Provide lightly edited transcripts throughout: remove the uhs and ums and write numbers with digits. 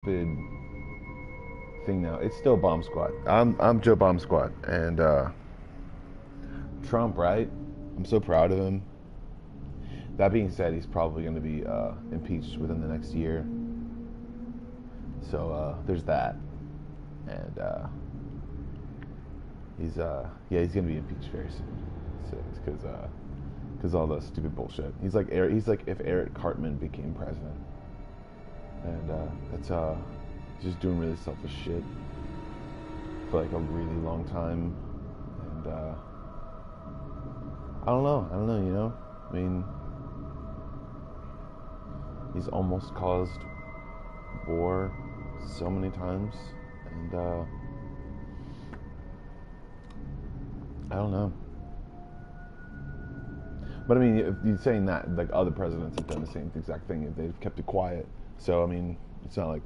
stupid thing now. It's still Bomb Squad. I'm Joe Bomb Squad, and Trump, right? I'm so proud of him. That being said, he's probably going to be impeached within the next year. So there's that, and he's he's going to be impeached very soon. So because all the stupid bullshit. He's like if Eric Cartman became president, and that's just doing really selfish shit for like a really long time, and I don't know, you know. I mean, he's almost caused war so many times, and I don't know. But I mean, if you're saying that, like other presidents have done the same exact thing if they've kept it quiet. So I mean, it's not like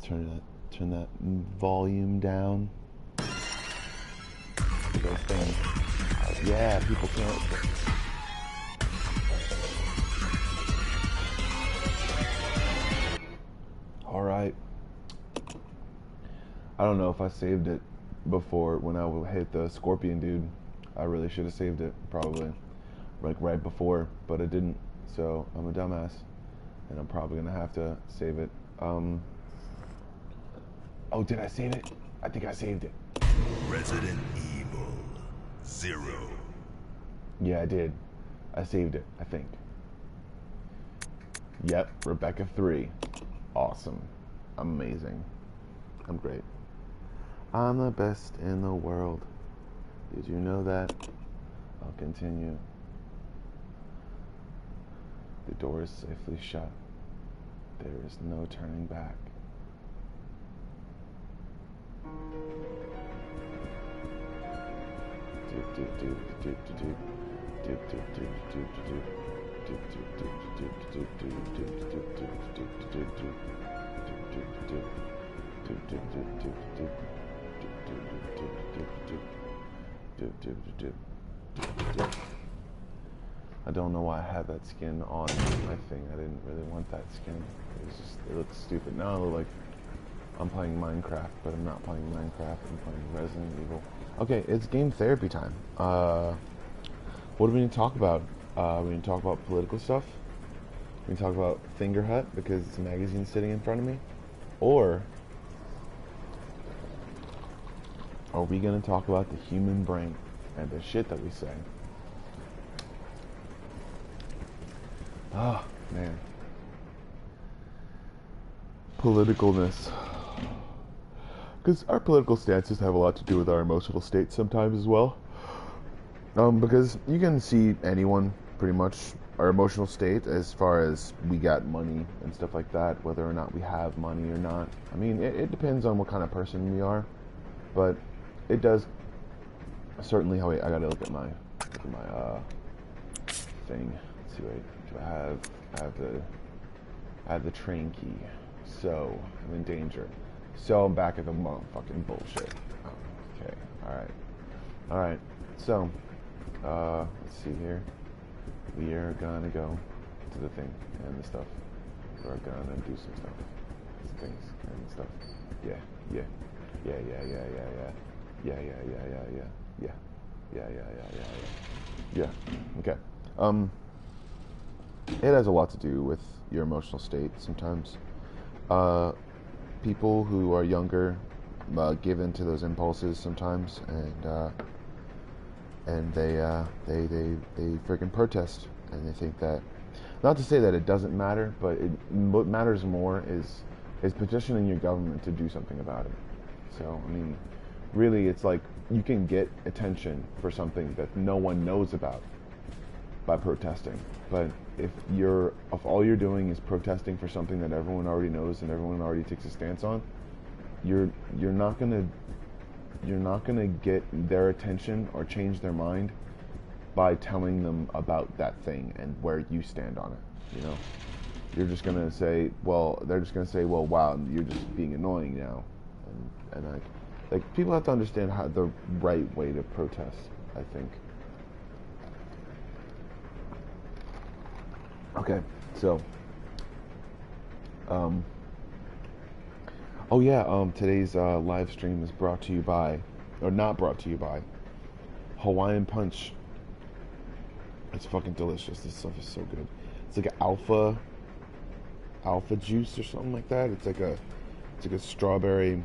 turn that volume down. Those things. Yeah, people can't. All right. I don't know if I saved it before when I hit the scorpion dude. I really should have saved it, probably, like right before, but I didn't. So I'm a dumbass, and I'm probably gonna have to save it. Oh, did I save it? I think I saved it. Resident Evil 0. Yeah, I did. I saved it, I think. Yep, Rebecca 3. Awesome. Amazing. I'm great. I'm the best in the world. Did you know that? I'll continue. The door is safely shut. There is no turning back. I don't know why I have that skin on my thing. I didn't really want that skin. It looks stupid. Now I look like I'm playing Minecraft, but I'm not playing Minecraft. I'm playing Resident Evil. Okay, it's game therapy time. What do we need to talk about? We need to talk about political stuff. We need to talk about Finger Hut because it's a magazine sitting in front of me. Or are we going to talk about the human brain and the shit that we say? Oh, man. Politicalness. Because our political stances have a lot to do with our emotional state sometimes as well. Because you can see anyone, pretty much, our emotional state as far as we got money and stuff like that, whether or not we have money or not. I mean, it depends on what kind of person we are, but it does certainly. Oh wait, I gotta look at my thing. Let's see, wait, do I have the train key? So I'm in danger. So I'm back at the motherfucking bullshit. Okay, all right. So let's see here. We are gonna go to the thing and the stuff. We're gonna do some stuff, some things and stuff. Yeah. Okay. It has a lot to do with your emotional state sometimes. People who are younger give in to those impulses sometimes, and they freaking protest, and they think that, not to say that it doesn't matter, but what matters more is petitioning your government to do something about it. So I mean, really, it's like you can get attention for something that no one knows about by protesting. But if all you're doing is protesting for something that everyone already knows and everyone already takes a stance on, you're not gonna get their attention or change their mind by telling them about that thing and where you stand on it. You know, you're just gonna say, well, they're just gonna say, well, wow, you're just being annoying now, and like people have to understand how the right way to protest, I think. Okay, so Oh yeah, today's live stream is brought to you by, or not brought to you by, Hawaiian Punch. It's fucking delicious. This stuff is so good. It's like an alpha juice or something like that. It's like a strawberry.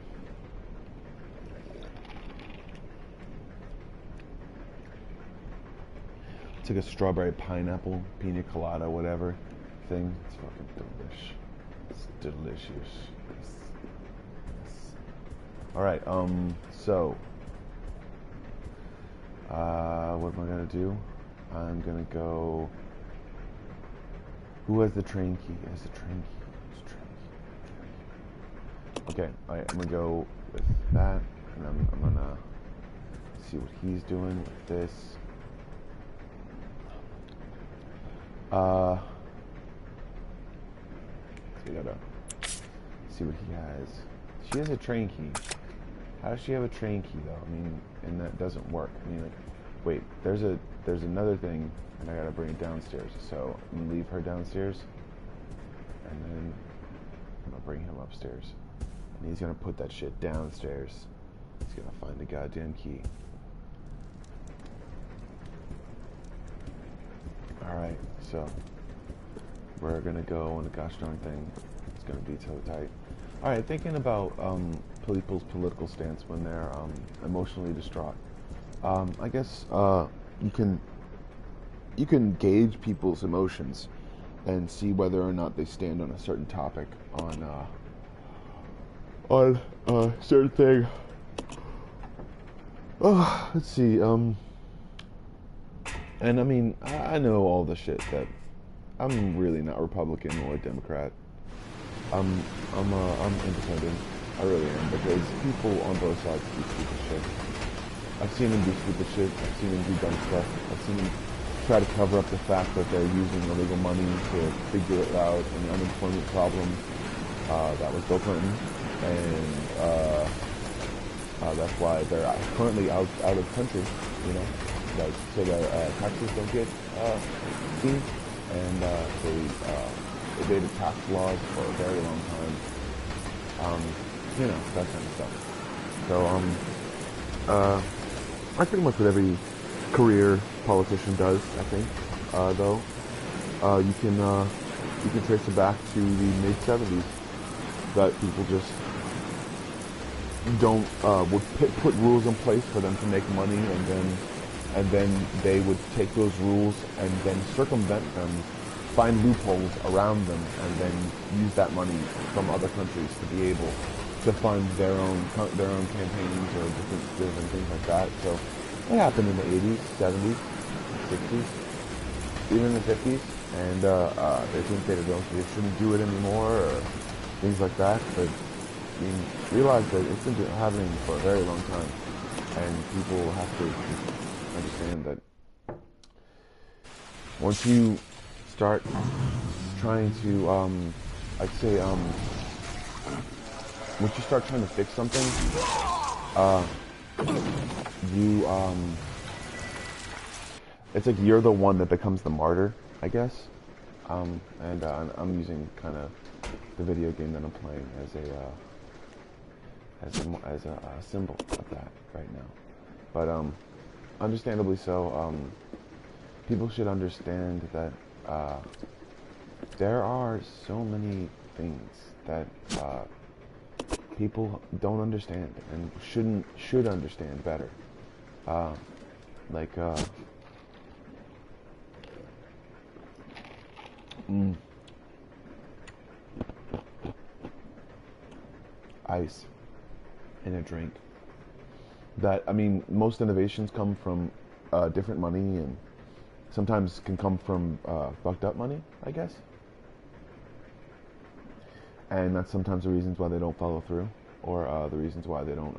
It's like a strawberry pineapple pina colada whatever thing. It's fucking delish. It's delicious. All right. So, what am I gonna do? I'm gonna go. Who has the train key? Has the train key? Okay. All right. I'm gonna go with that, and I'm gonna see what he's doing with this. So we gotta see what he has. She has a train key. How does she have a train key though? I mean, and that doesn't work. I mean, like, wait, there's another thing, and I gotta bring it downstairs. So I'm gonna leave her downstairs, and then I'm gonna bring him upstairs, and he's gonna put that shit downstairs. He's gonna find the goddamn key. All right, so we're gonna go on the gosh darn thing. It's gonna be so tight. All right, thinking about people's political stance when they're emotionally distraught. I guess you can gauge people's emotions and see whether or not they stand on a certain topic on a certain thing. Oh, let's see. And I mean, I know all the shit that I'm really not Republican or Democrat. I'm independent. I really am, because people on both sides do stupid shit. I've seen them do stupid shit. I've seen them do dumb stuff. I've seen them try to cover up the fact that they're using illegal money to figure it out, and the unemployment problem that was Bill Clinton, and that's why they're currently out of country. You know, like, so their taxes don't get seen, and they evaded tax laws for a very long time. You know, that kind of stuff. So, that's pretty much what every career politician does, I think. Though, you can trace it back to the mid-70s, that people just don't would put rules in place for them to make money, and then they would take those rules and then circumvent them, find loopholes around them, and then use that money from other countries to be able to fund their own campaigns or different things like that. So it happened in the 80s, 70s, 60s, even the 50s, and they think they shouldn't do it anymore or things like that. But I mean, realize that it's been happening for a very long time, and people have to understand that once you start trying to, I'd say, once you start trying to fix something, it's like you're the one that becomes the martyr, I guess. And I'm using kind of the video game that I'm playing as a symbol of that right now. But understandably so, people should understand that there are so many things that people don't understand and should understand better. Like ice in a drink. That, I mean, most innovations come from different money, and sometimes can come from fucked up money, I guess. And that's sometimes the reasons why they don't follow through, or the reasons why they don't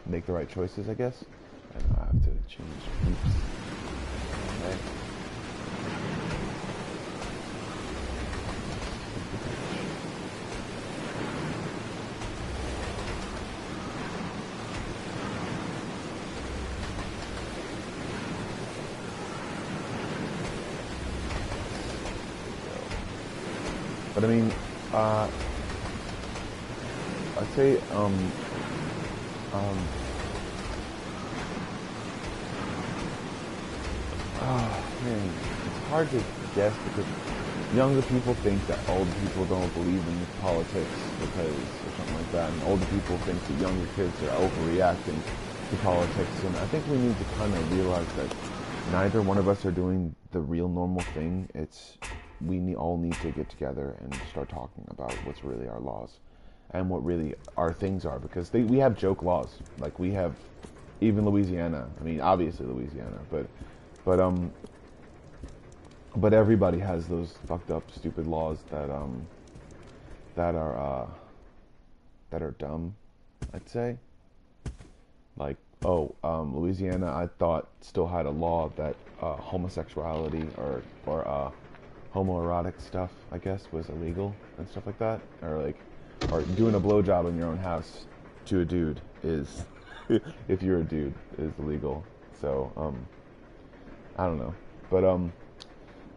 make the right choices, I guess. And I have to change. Oops. Okay. But I mean, I'd say, um, oh man, it's hard to guess because younger people think that older people don't believe in politics or something like that, and older people think that younger kids are overreacting to politics, and I think we need to kind of realize that neither one of us are doing the real normal thing. All need to get together and start talking about what's really our laws and what really our things are, because we have joke laws, like we have even Louisiana. I mean, obviously Louisiana, but everybody has those fucked up, stupid laws that are dumb, I'd say. Like, Louisiana, I thought still had a law that homosexuality or homoerotic stuff, I guess, was illegal and stuff like that, or doing a blowjob in your own house to a dude is, if you're a dude, is illegal. So, I don't know,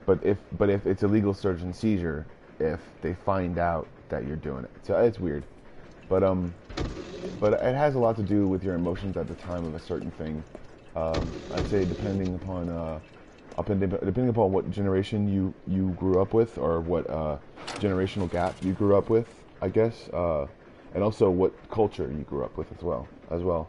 but if it's illegal search and seizure if they find out that you're doing it. So it's weird, but it has a lot to do with your emotions at the time of a certain thing. I'd say depending upon what generation you grew up with, or what generational gap you grew up with, I guess, and also what culture you grew up with as well.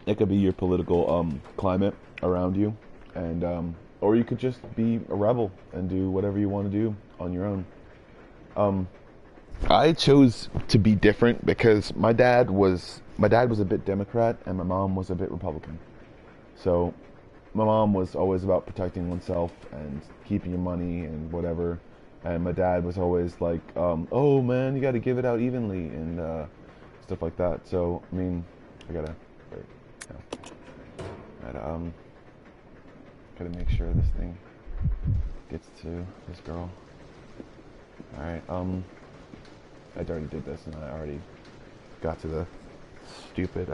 It could be your political climate around you, and or you could just be a rebel and do whatever you want to do on your own. I chose to be different because my dad was a bit Democrat and my mom was a bit Republican. So my mom was always about protecting oneself and keeping your money and whatever, and my dad was always like, oh man, you got to give it out evenly and stuff like that. So I mean, I gotta make sure this thing gets to this girl. All right, I already did this, and I already got to the stupid,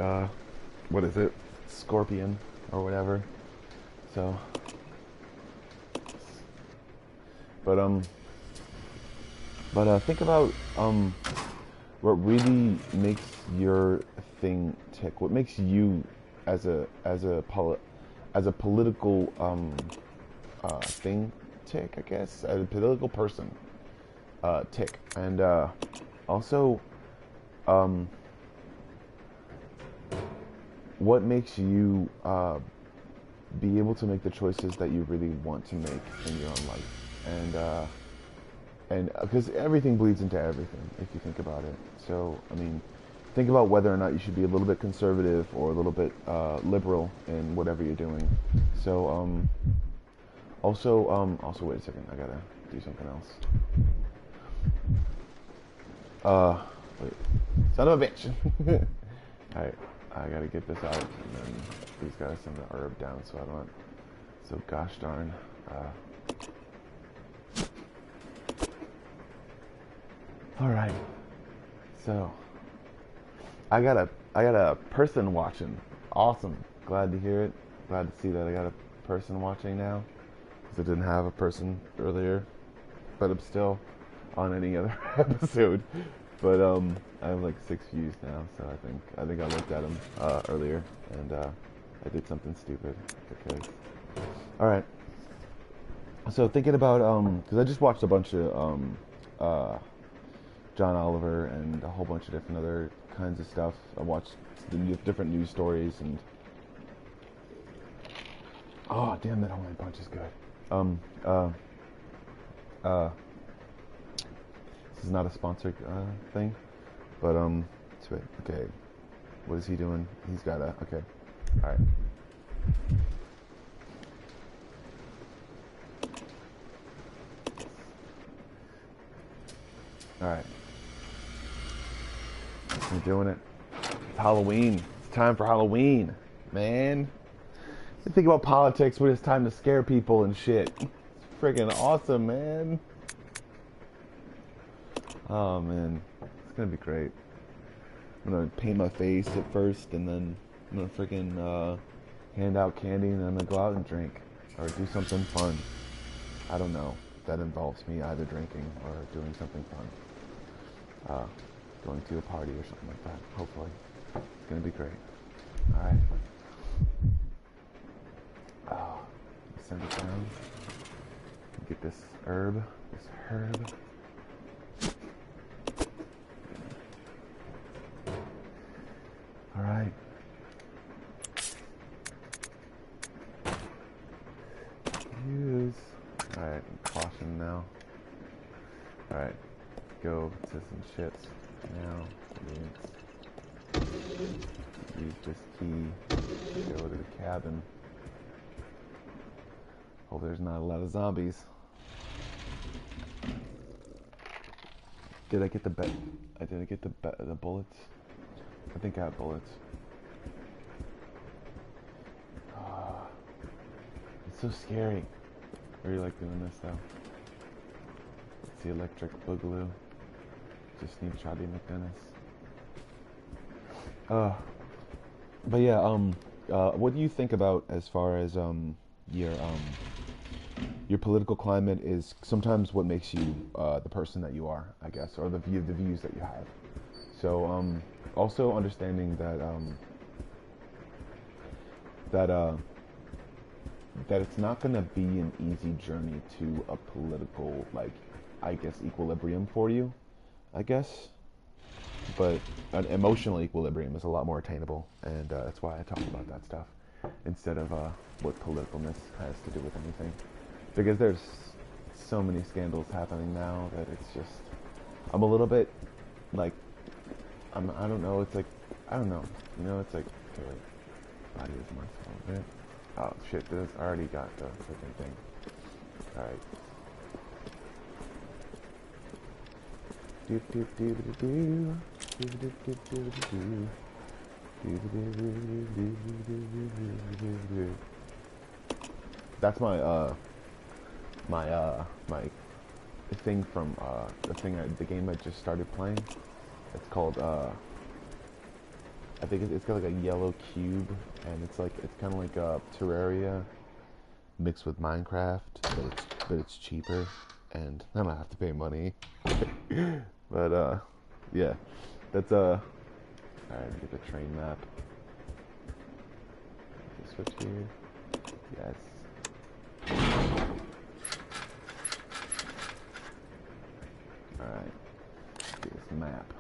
what is it, scorpion or whatever. So, but think about what really makes your thing tick. What makes you as a political thing tick, I guess, as a political person tick, and also what makes you be able to make the choices that you really want to make in your own life, and because everything bleeds into everything if you think about it. So I mean, think about whether or not you should be a little bit conservative or a little bit liberal in whatever you're doing. So also wait a second, I gotta do something else. Wait, son of a bitch. Alright, I gotta get this out, and then these gotta send the herb down so I don't, so gosh darn. Alright, so I got a person watching. Awesome. Glad to hear it. Glad to see that I got a person watching now, because I didn't have a person earlier, but I'm still on any other episode. But I have like 6 views now, so I think I looked at them earlier, and I did something stupid because. All right. So thinking about because I just watched a bunch of John Oliver and a whole bunch of different other kinds of stuff. I watched the different news stories, and oh damn, that Hawaiian punch is good. This is not a sponsored thing, but wait, okay, what is he doing? He's got a, okay, all right. All right, we're doing it. It's Halloween. It's time for Halloween, man. You think about politics when it's time to scare people and shit. It's freaking awesome, man. Oh man, it's gonna be great. I'm gonna paint my face at first, and then I'm gonna freaking hand out candy, and then I'm gonna go out and drink or do something fun. I don't know. that involves me either drinking or doing something fun. Going to a party or something like that, hopefully. It's gonna be great. Alright. Send it down. Get this herb. Alright. Use. Alright, caution now. Alright. Go to some ships now. Use this key. Go to the cabin. Hope there's not a lot of zombies. Did I get the the bullets? I think I have bullets. It's so scary. I really like doing this though. It's the electric boogaloo. Just need Chubby McDennis. But yeah, what do you think about as far as your political climate is sometimes what makes you the person that you are, I guess, or the views that you have. So also understanding that that it's not going to be an easy journey to a political, like, I guess, equilibrium for you, I guess. But an emotional equilibrium is a lot more attainable, and that's why I talk about that stuff instead of what politicalness has to do with anything. Because there's so many scandals happening now that it's just, I'm a little bit, like, I don't know, it's like, I don't know, you know, it's like, okay, wait, body is myself a bit. Oh shit, this already got the freaking thing. Alright. That's my my thing from the game I just started playing. It's called I think it's got like a yellow cube, and it's kind of like a Terraria mixed with Minecraft, but it's cheaper, and I don't have to pay money. But yeah, that's alright. Get the train map. Switch here. Yes. Alright. Get this map.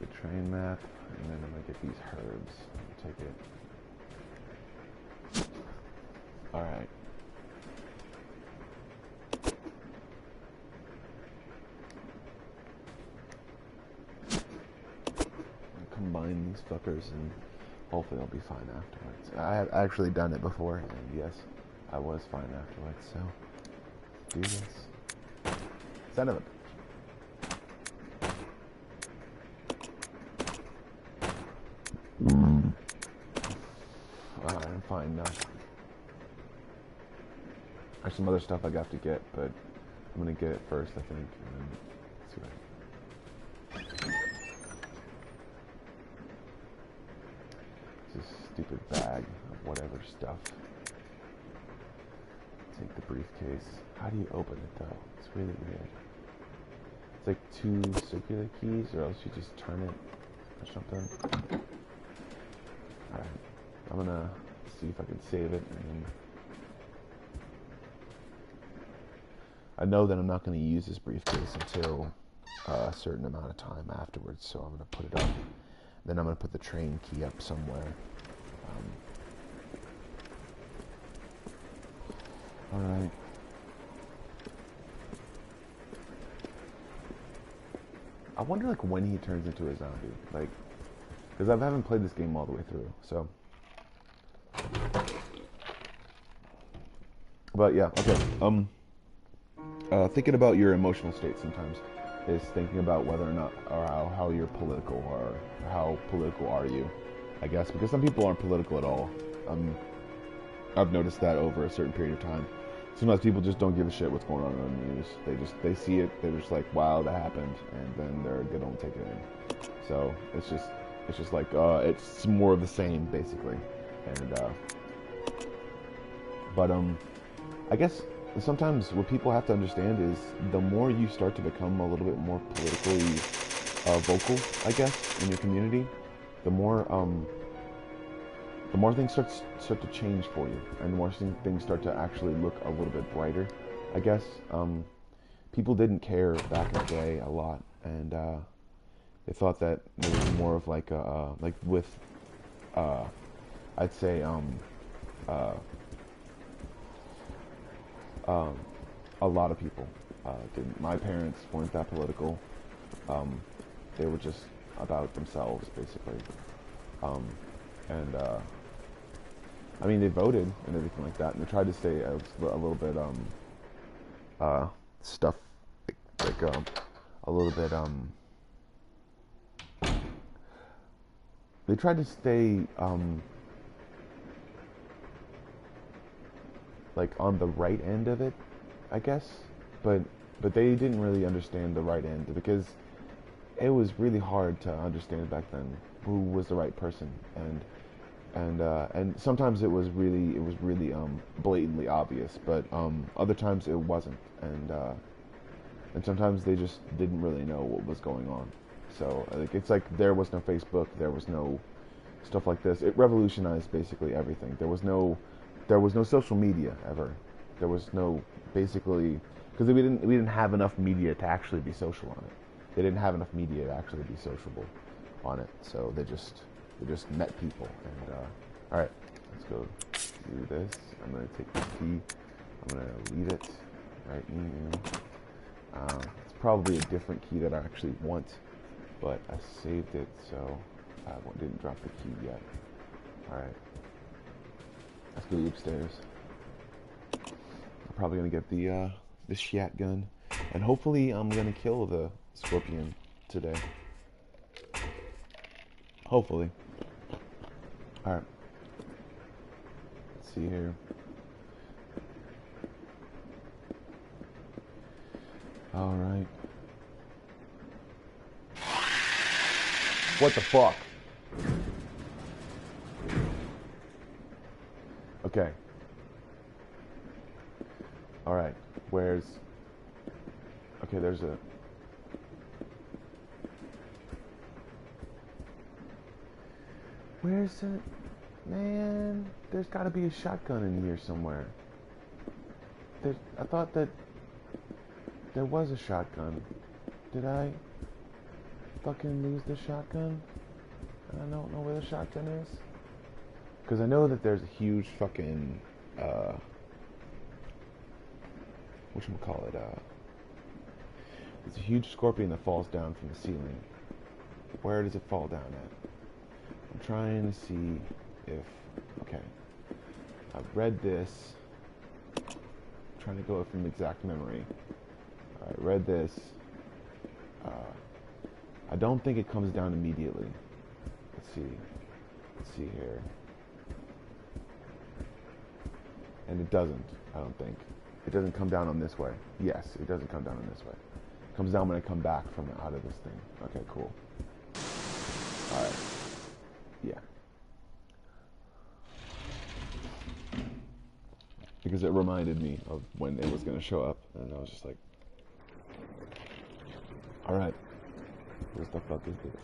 The train map, and then I'm gonna get these herbs. Take it. Alright. Combine these fuckers and hopefully I'll be fine afterwards. I have actually done it before, and yes, I was fine afterwards, so do this. Son of a... I'm fine now. There's some other stuff I got to get, but I'm gonna get it first, I think, and then see what this stupid bag of whatever stuff. Take the briefcase. How do you open it though? It's really weird. It's like 2 circular keys, or else you just turn it or something. Alright, I'm gonna see if I can save it, and then I know that I'm not going to use this briefcase until a certain amount of time afterwards, so I'm going to put it up. Then I'm going to put the train key up somewhere. Alright. I wonder, like, when he turns into a zombie. Like, because I haven't played this game all the way through, so. But yeah, okay. Thinking about your emotional state sometimes is thinking about whether or not, or how you're political, or how political are you, I guess, because some people aren't political at all. I've noticed that over a certain period of time. Sometimes people just don't give a shit what's going on the news. They see it, they're just like, wow, that happened, and then they don't take it in. So it's just like it's more of the same, basically. And But I guess sometimes what people have to understand is the more you start to become a little bit more politically vocal, I guess, in your community, the more things start to change for you, and the more things start to actually look a little bit brighter, I guess. People didn't care back in the day a lot, and they thought that it was more of like with I'd say a lot of people didn't. My parents weren't that political. They were just about themselves, basically. And I mean, they voted and everything like that, and they tried to stay a little bit stuff like a little bit they tried to stay like on the right end of it, I guess, but they didn't really understand the right end, because it was really hard to understand back then who was the right person, and sometimes it was really blatantly obvious, but other times it wasn't, and sometimes they just didn't really know what was going on. So like, it's like there was no Facebook, there was no stuff like this. It revolutionized basically everything. There was no social media ever. There was no, basically, because we didn't have enough media to actually be social on it. They didn't have enough media to actually be sociable on it. So they just met people. And all right, let's go do this. I'm gonna take the key. I'm gonna leave it right here. It's probably a different key that I actually want, but I saved it, so I didn't drop the key yet. All right. Let's go upstairs. I'm probably gonna get the shotgun, and hopefully I'm gonna kill the scorpion today. Hopefully. All right. Let's see here. All right. What the fuck? Okay. All right. Where's... Okay, there's a... Where's it? Man, there's got to be a shotgun in here somewhere. I thought that there was a shotgun. Did I fucking lose the shotgun? I don't know where the shotgun is. Because I know that there's a huge fucking, whatchamacallit, there's a huge scorpion that falls down from the ceiling. Where does it fall down at? I'm trying to see if, okay, I've read this, I'm trying to go from exact memory. I read this, I don't think it comes down immediately. Let's see here. And it doesn't, I don't think. It doesn't come down on this way. Yes, it doesn't come down on this way. It comes down when I come back from out of this thing. Okay, cool. Alright. Yeah. Because it reminded me of when it was going to show up, and I was just like, alright. What the fuck is this?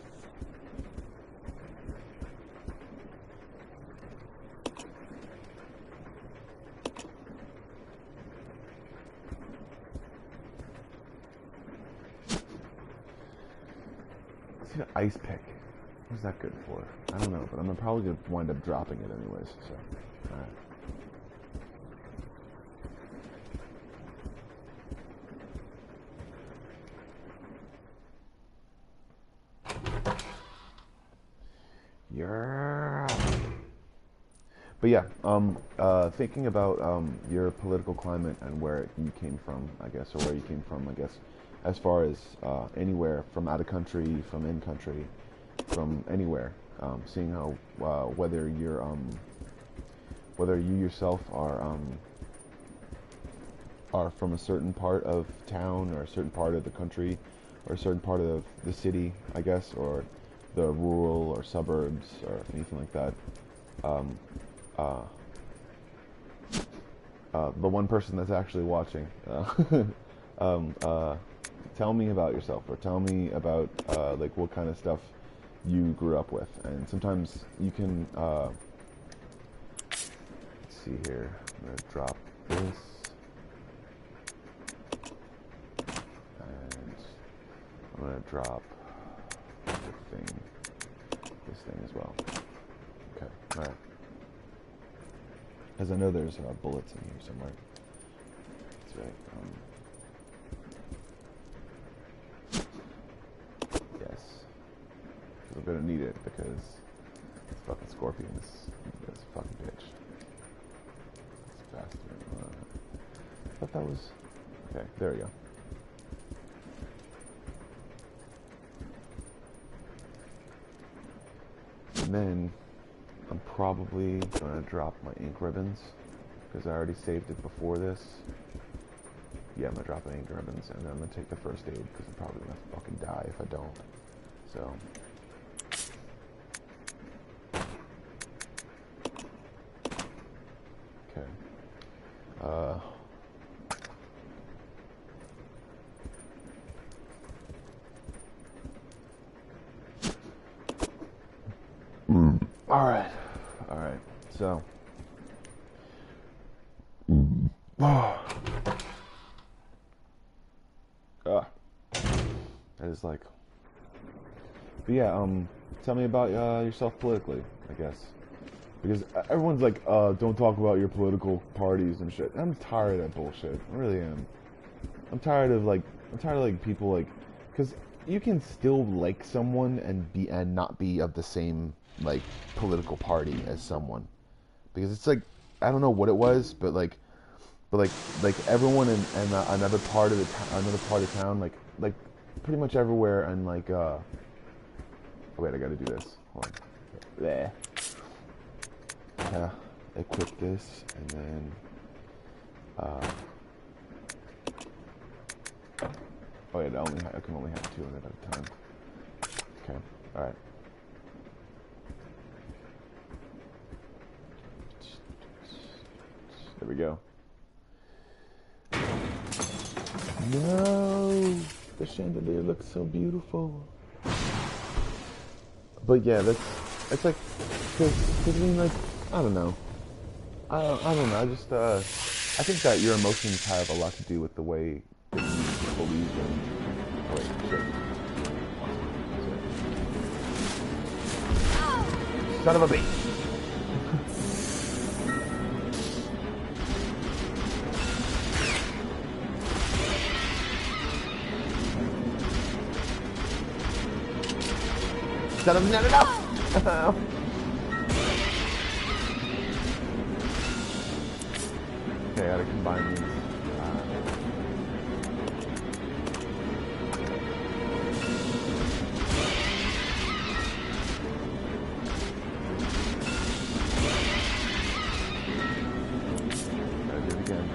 Let's see, an ice pick. What's that good for? I don't know, but I'm probably going to wind up dropping it anyways, so, alright. Yeah. But yeah, thinking about your political climate and where you came from, I guess, or where you came from, I guess, as far as anywhere, from out of country, from in country, from anywhere, seeing how whether you yourself are from a certain part of town or a certain part of the country or a certain part of the city, I guess, or the rural or suburbs or anything like that. the one person that's actually watching, tell me about yourself, or tell me about like what kind of stuff you grew up with. And sometimes you can let's see here, I'm gonna drop this, and I'm gonna drop this thing as well. Okay, alright. Because I know there's bullets in here somewhere. That's right. Yes. I'm gonna need it because this fucking scorpion is this fucking bitch. It's faster. I thought that was... Okay, there we go. And then I'm probably gonna drop my ink ribbons because I already saved it before this. Yeah, I'm gonna drop my ink ribbons, and then I'm gonna take the first aid because I'm probably gonna fucking die if I don't. So. Okay. Alright, so that is like, but yeah, tell me about yourself politically, I guess, because everyone's like, don't talk about your political parties and shit. I'm tired of that bullshit. I really am. I'm tired of people like, because you can still like someone and not be of the same like political party as someone, because it's like, I don't know what it was, but like everyone in another part of town, like pretty much everywhere, and like oh, wait, I gotta do this. Hold on. There. Equip this, and then oh yeah, I can only have 200 at a time. Okay, all right. There we go. No, the chandelier looks so beautiful. But yeah, it's like, cause I mean, like, I don't know. I don't know. I just I think that your emotions have a lot to do with the way that you believe in. Oh wait, shit. Son of a bitch. Son of no. Okay, I gotta combine these. Gotta do it again.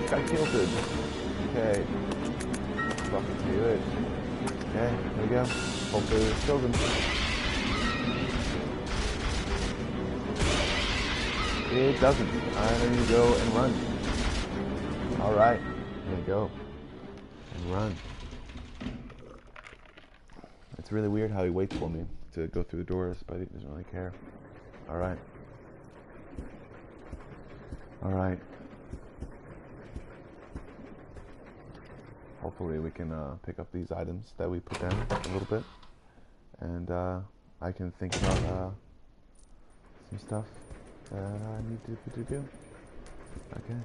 Got killed it. Okay. Fucking do it. Okay, there we go. Hopefully this kills him. It doesn't. I'm gonna go and run. Alright. There we go. And run. It's really weird how he waits for me to go through the doors, but he doesn't really care. Alright. Alright. Hopefully we can pick up these items that we put down a little bit, and I can think about some stuff that I need to do. Okay.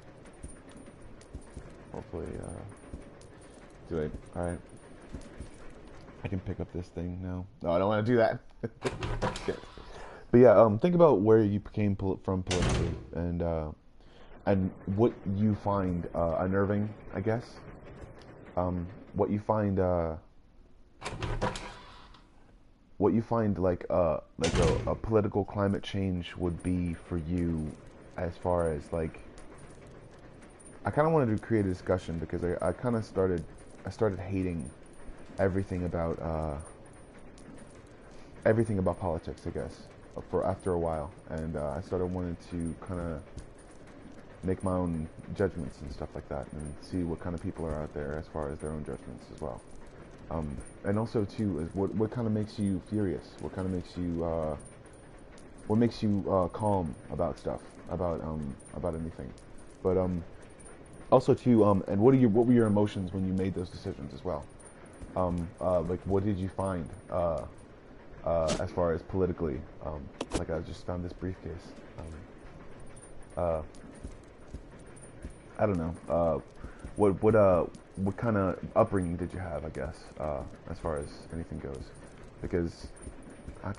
Hopefully, do it. All right. I can pick up this thing now. No, I don't want to do that. Shit. But yeah, think about where you came from politically, and what you find unnerving, I guess. What you find like a political climate change would be for you, as far as like I kind of wanted to create a discussion because I kind of started hating everything about politics, I guess, for after a while, and I started wanting to kind of make my own judgments and stuff like that, and see what kind of people are out there as far as their own judgments as well. And also too is what kind of makes you furious, what kind of makes you calm about stuff, about anything, but also too and what were your emotions when you made those decisions as well? Like what did you find as far as politically? Like I just found this briefcase. I don't know. What kind of upbringing did you have, I guess, as far as anything goes? Because I'm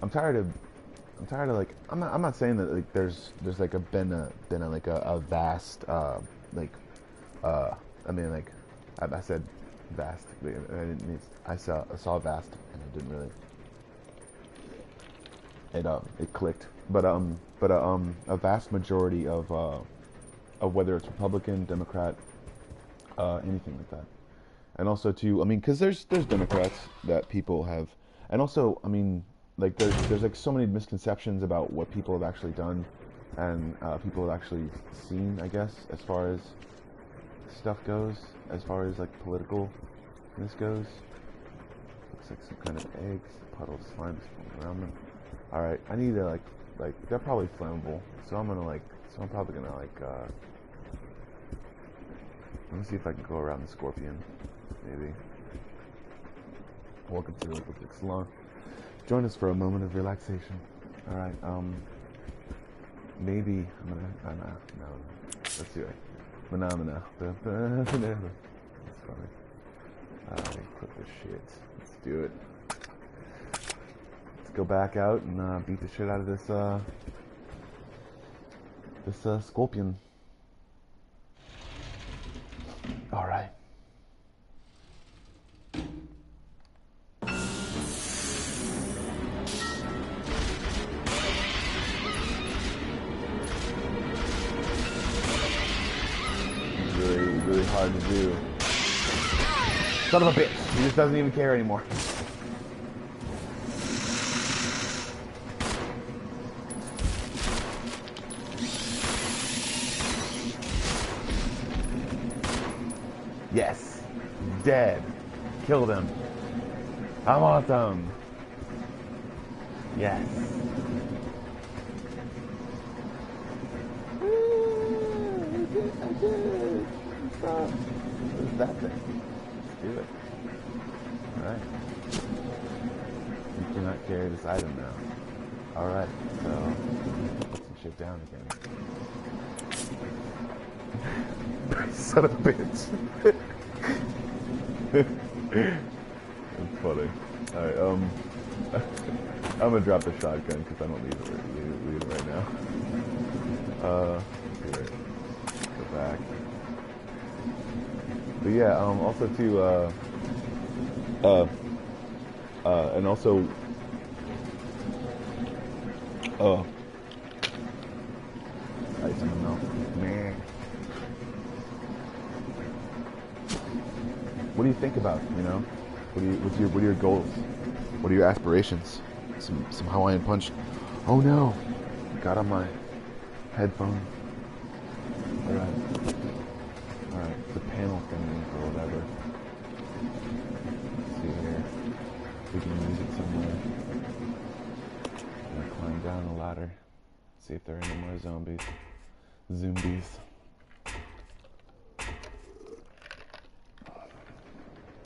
tired of like I'm not saying that like there's like been a vast I mean like I said vast. I didn't mean, I saw vast and it didn't really it clicked. But a vast majority of whether it's Republican, Democrat, anything like that, and also too, I mean, because there's Democrats that people have, and also, I mean, like there's like so many misconceptions about what people have actually done, and people have actually seen, I guess, as far as stuff goes, as far as like political this goes. Looks like some kind of eggs, a puddle of slime is floating around them. All right, I need to like they're probably flammable, so I'm probably gonna like let me see if I can go around the scorpion, maybe. Welcome to the Liquid Salon. Join us for a moment of relaxation. All right, maybe I'm gonna no, let's do it. Phenomena. That's funny. Clip this shit. Let's do it. Let's go back out and beat the shit out of this scorpion. All right. Really hard to do. Son of a bitch. He just doesn't even care anymore. Yes. Dead. Killed him. I'm awesome. Yes. I did. Stop. What is that thing? Let's do it. Alright. You cannot carry this item now. Alright, so put some shit down again. Son of a bitch. That's funny. Alright, I'm gonna drop the shotgun because I don't need it right now. Here. Go back. But yeah, also too, and also, ice in the mouth, man. What do you think about, you know? What are your goals? What are your aspirations? Some Hawaiian punch. Oh no! Got on my headphone. Alright. The panel thing or whatever. Let's see here. We can use it somewhere. I'm gonna climb down the ladder. See if there are any more zombies.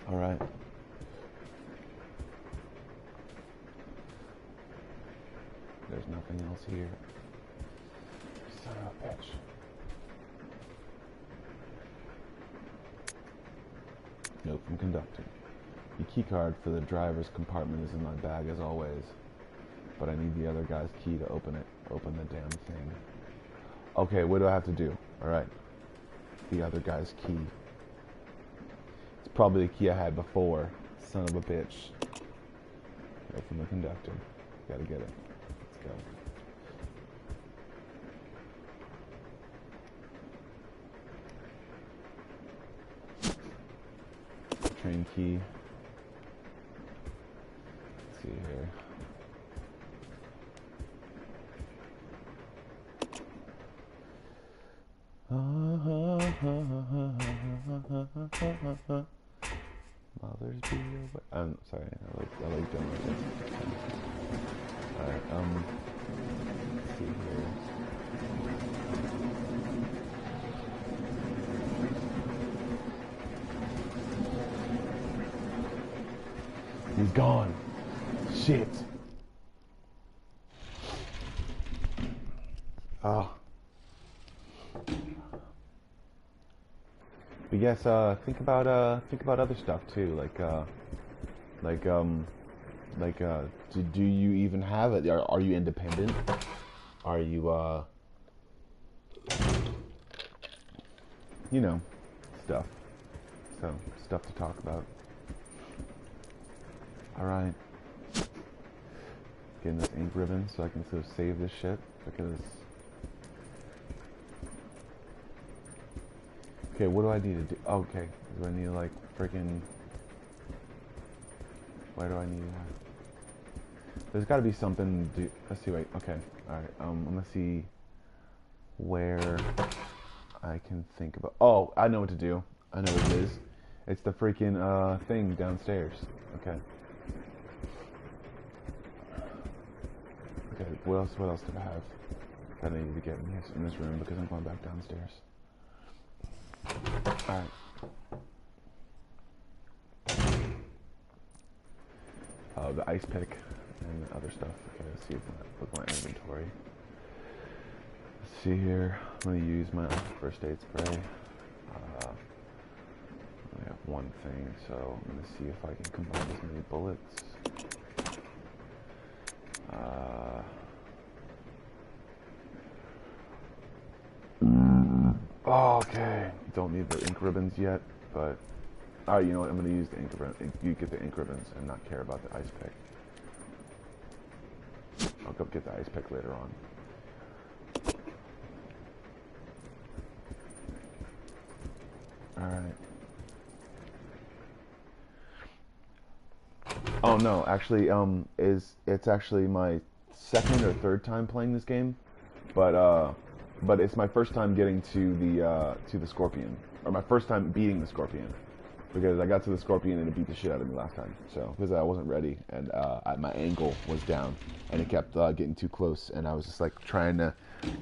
Alright. There's nothing else here. Son of a bitch. Note from conductor. The key card for the driver's compartment is in my bag as always, but I need the other guy's key to open it. Open the damn thing. Okay, what do I have to do? Alright. The other guy's key. It's probably the key I had before. Son of a bitch. Note from the conductor. Gotta get it. Let's go. train key. Let's see here. Mothers be away. I'm sorry, I like doing this. Alright, let's see here. He's gone. Shit. Oh. But yes, think about other stuff too, do you even have it? Are you independent? Are you, you know, stuff. So, stuff to talk about. Alright. Getting this ink ribbon so I can sort of save this shit, because... Okay, what do I need to do? Okay, do I need to, like, freaking... Why do I need that? There's gotta be something to do. Let's see, wait, okay. Alright, I'm gonna see where I can think about... Oh, I know what to do. I know what it is. It's the freaking, thing downstairs. Okay. Okay, what else do I have that I need to get in this room, because I'm going back downstairs. Alright. The ice pick and other stuff. Okay, let's see with my inventory. Let's see here. I'm going to use my first aid spray. I only have one thing, so I'm going to see if I can combine as many bullets. Okay, don't need the ink ribbons yet, but alright, you know what? I'm gonna use the ink ribbon. You get the ink ribbons and not care about the ice pick. I'll go get the ice pick later on. Alright. Oh no, actually, it's actually my second or third time playing this game, but it's my first time getting to the scorpion, or my first time beating the scorpion, because I got to the scorpion and it beat the shit out of me last time. So because I wasn't ready, and my angle was down, and it kept getting too close, and I was just like trying to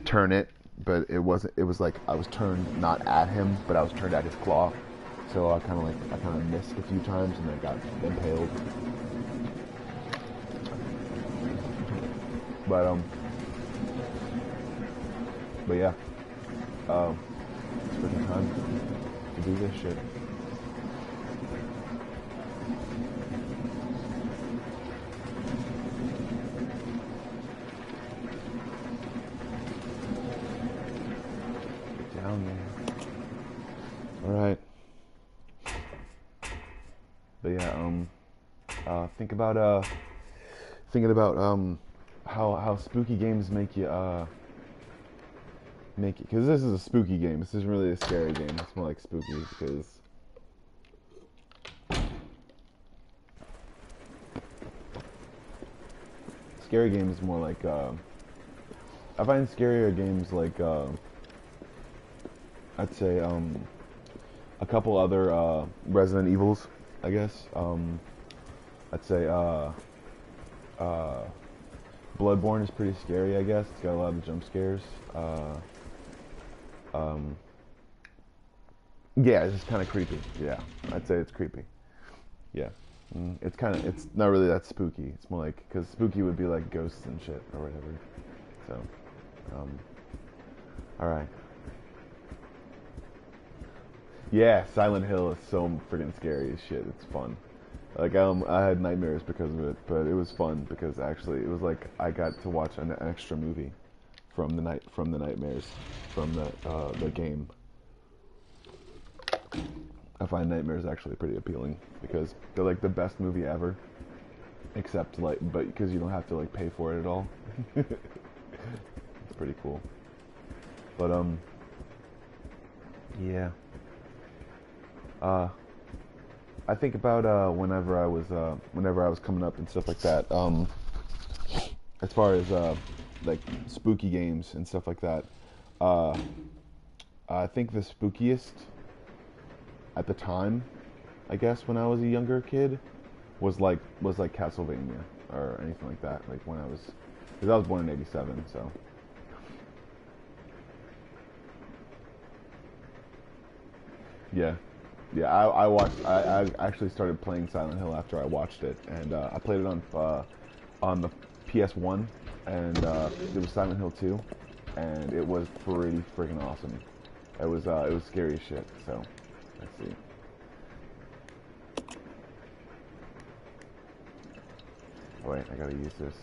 turn it, but it wasn't. It was like I was turned not at him, but I was turned at his claw. So I kind of missed a few times, and I got impaled. But yeah, it's freaking time to do this shit. Get down there. Alright. But yeah, thinking about how spooky games make you because this is a spooky game. This isn't really a scary game. It's more like spooky, because scary games more like I find scarier games like I'd say a couple other Resident Evils, I guess. I'd say Bloodborne is pretty scary, I guess. It's got a lot of jump scares. Yeah, it's just kind of creepy. Yeah, I'd say it's creepy. Yeah, it's not really that spooky. It's more like, because spooky would be like ghosts and shit or whatever. So, all right. Yeah, Silent Hill is so freaking scary as shit. It's fun. Like I had nightmares because of it, but it was fun because actually it was like I got to watch an extra movie from the nightmares from the game. I find nightmares actually pretty appealing because they're like the best movie ever, except like, but because you don't have to like pay for it at all. It's pretty cool. But yeah. I think about whenever I was coming up and stuff like that. As far as like spooky games and stuff like that. Uh, I think the spookiest at the time, I guess, when I was a younger kid, was like Castlevania or anything like that. Like when because I was born in '87, so. Yeah, yeah. I actually started playing Silent Hill after I watched it, and I played it on the PS1, and it was Silent Hill 2, and it was pretty freaking awesome. It was scary as shit. So, let's see. Oh, wait, I gotta use this.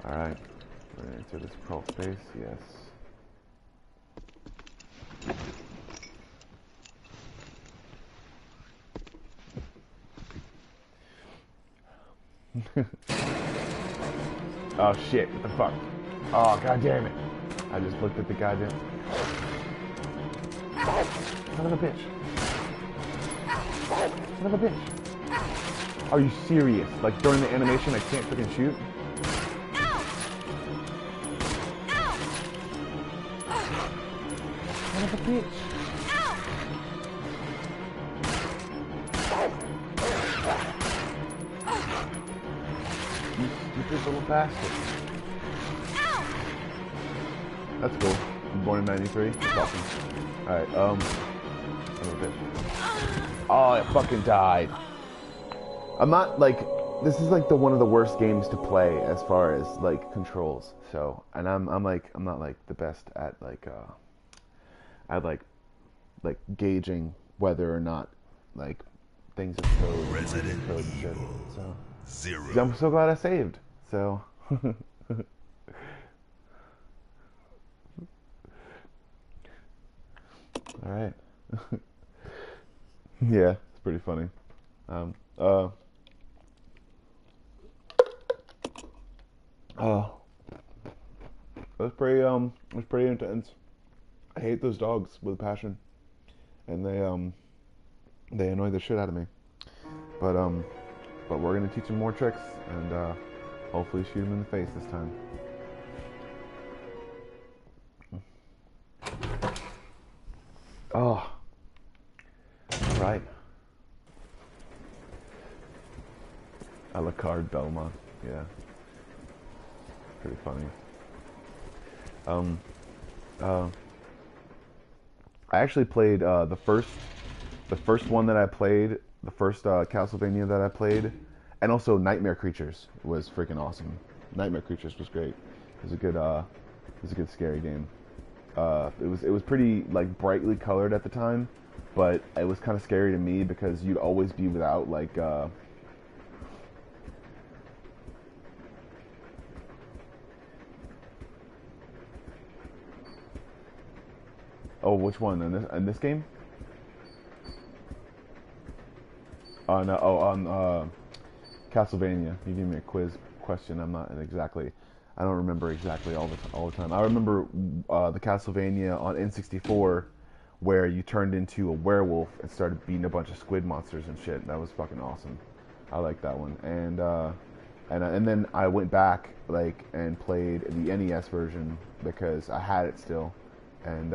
Alright, we're gonna enter this crawl space, yes. Oh shit, what the fuck? Oh, god damn it. I just looked at the goddamn... Son of a bitch. Son of a bitch. Are you serious? Like during the animation I can't freaking shoot? Son of a bitch. You stupid little bastard. That's cool. I'm born in '93. That's awesome. Alright, son of a bitch. Oh, it fucking died. I'm not, like, this is, like, one of the worst games to play as far as, like, controls. So, and I'm not, like, the best at, like, gauging whether or not, like, things are code. Resident code and shit. Evil So, 0. I'm so glad I saved. So, alright. Yeah, it's pretty funny. It was pretty intense. I hate those dogs with a passion, and they annoy the shit out of me. But we're gonna teach them more tricks, and hopefully shoot them in the face this time. Oh, right. Alucard Belmont, yeah, pretty funny. I actually played the first one that I played, the first Castlevania that I played, and also Nightmare Creatures was freaking awesome. Nightmare Creatures was great. It was a good scary game. It was pretty like brightly colored at the time, but it was kind of scary to me because you'd always be without like oh, which one in this game? No, oh, on Castlevania. You gave me a quiz question. I don't remember exactly all the time. I remember the Castlevania on N64 where you turned into a werewolf and started beating a bunch of squid monsters and shit. That was fucking awesome. I like that one. And then I went back like and played the NES version because I had it still, and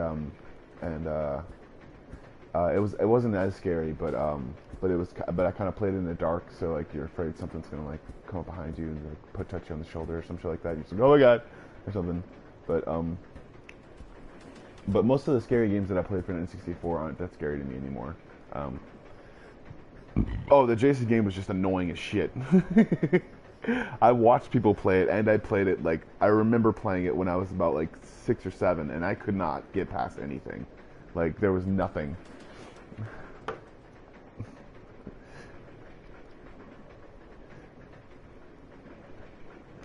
it wasn't as scary, but I kind of played it in the dark, so like you're afraid something's gonna like come up behind you and like touch you on the shoulder or some shit like that. You're just like, oh my god, or something. But most of the scary games that I played for an N64 aren't that scary to me anymore. Oh, the Jason game was just annoying as shit. I watched people play it, and I played it like I remember playing it when I was about like 6 or 7, and I could not get past anything. Like there was nothing.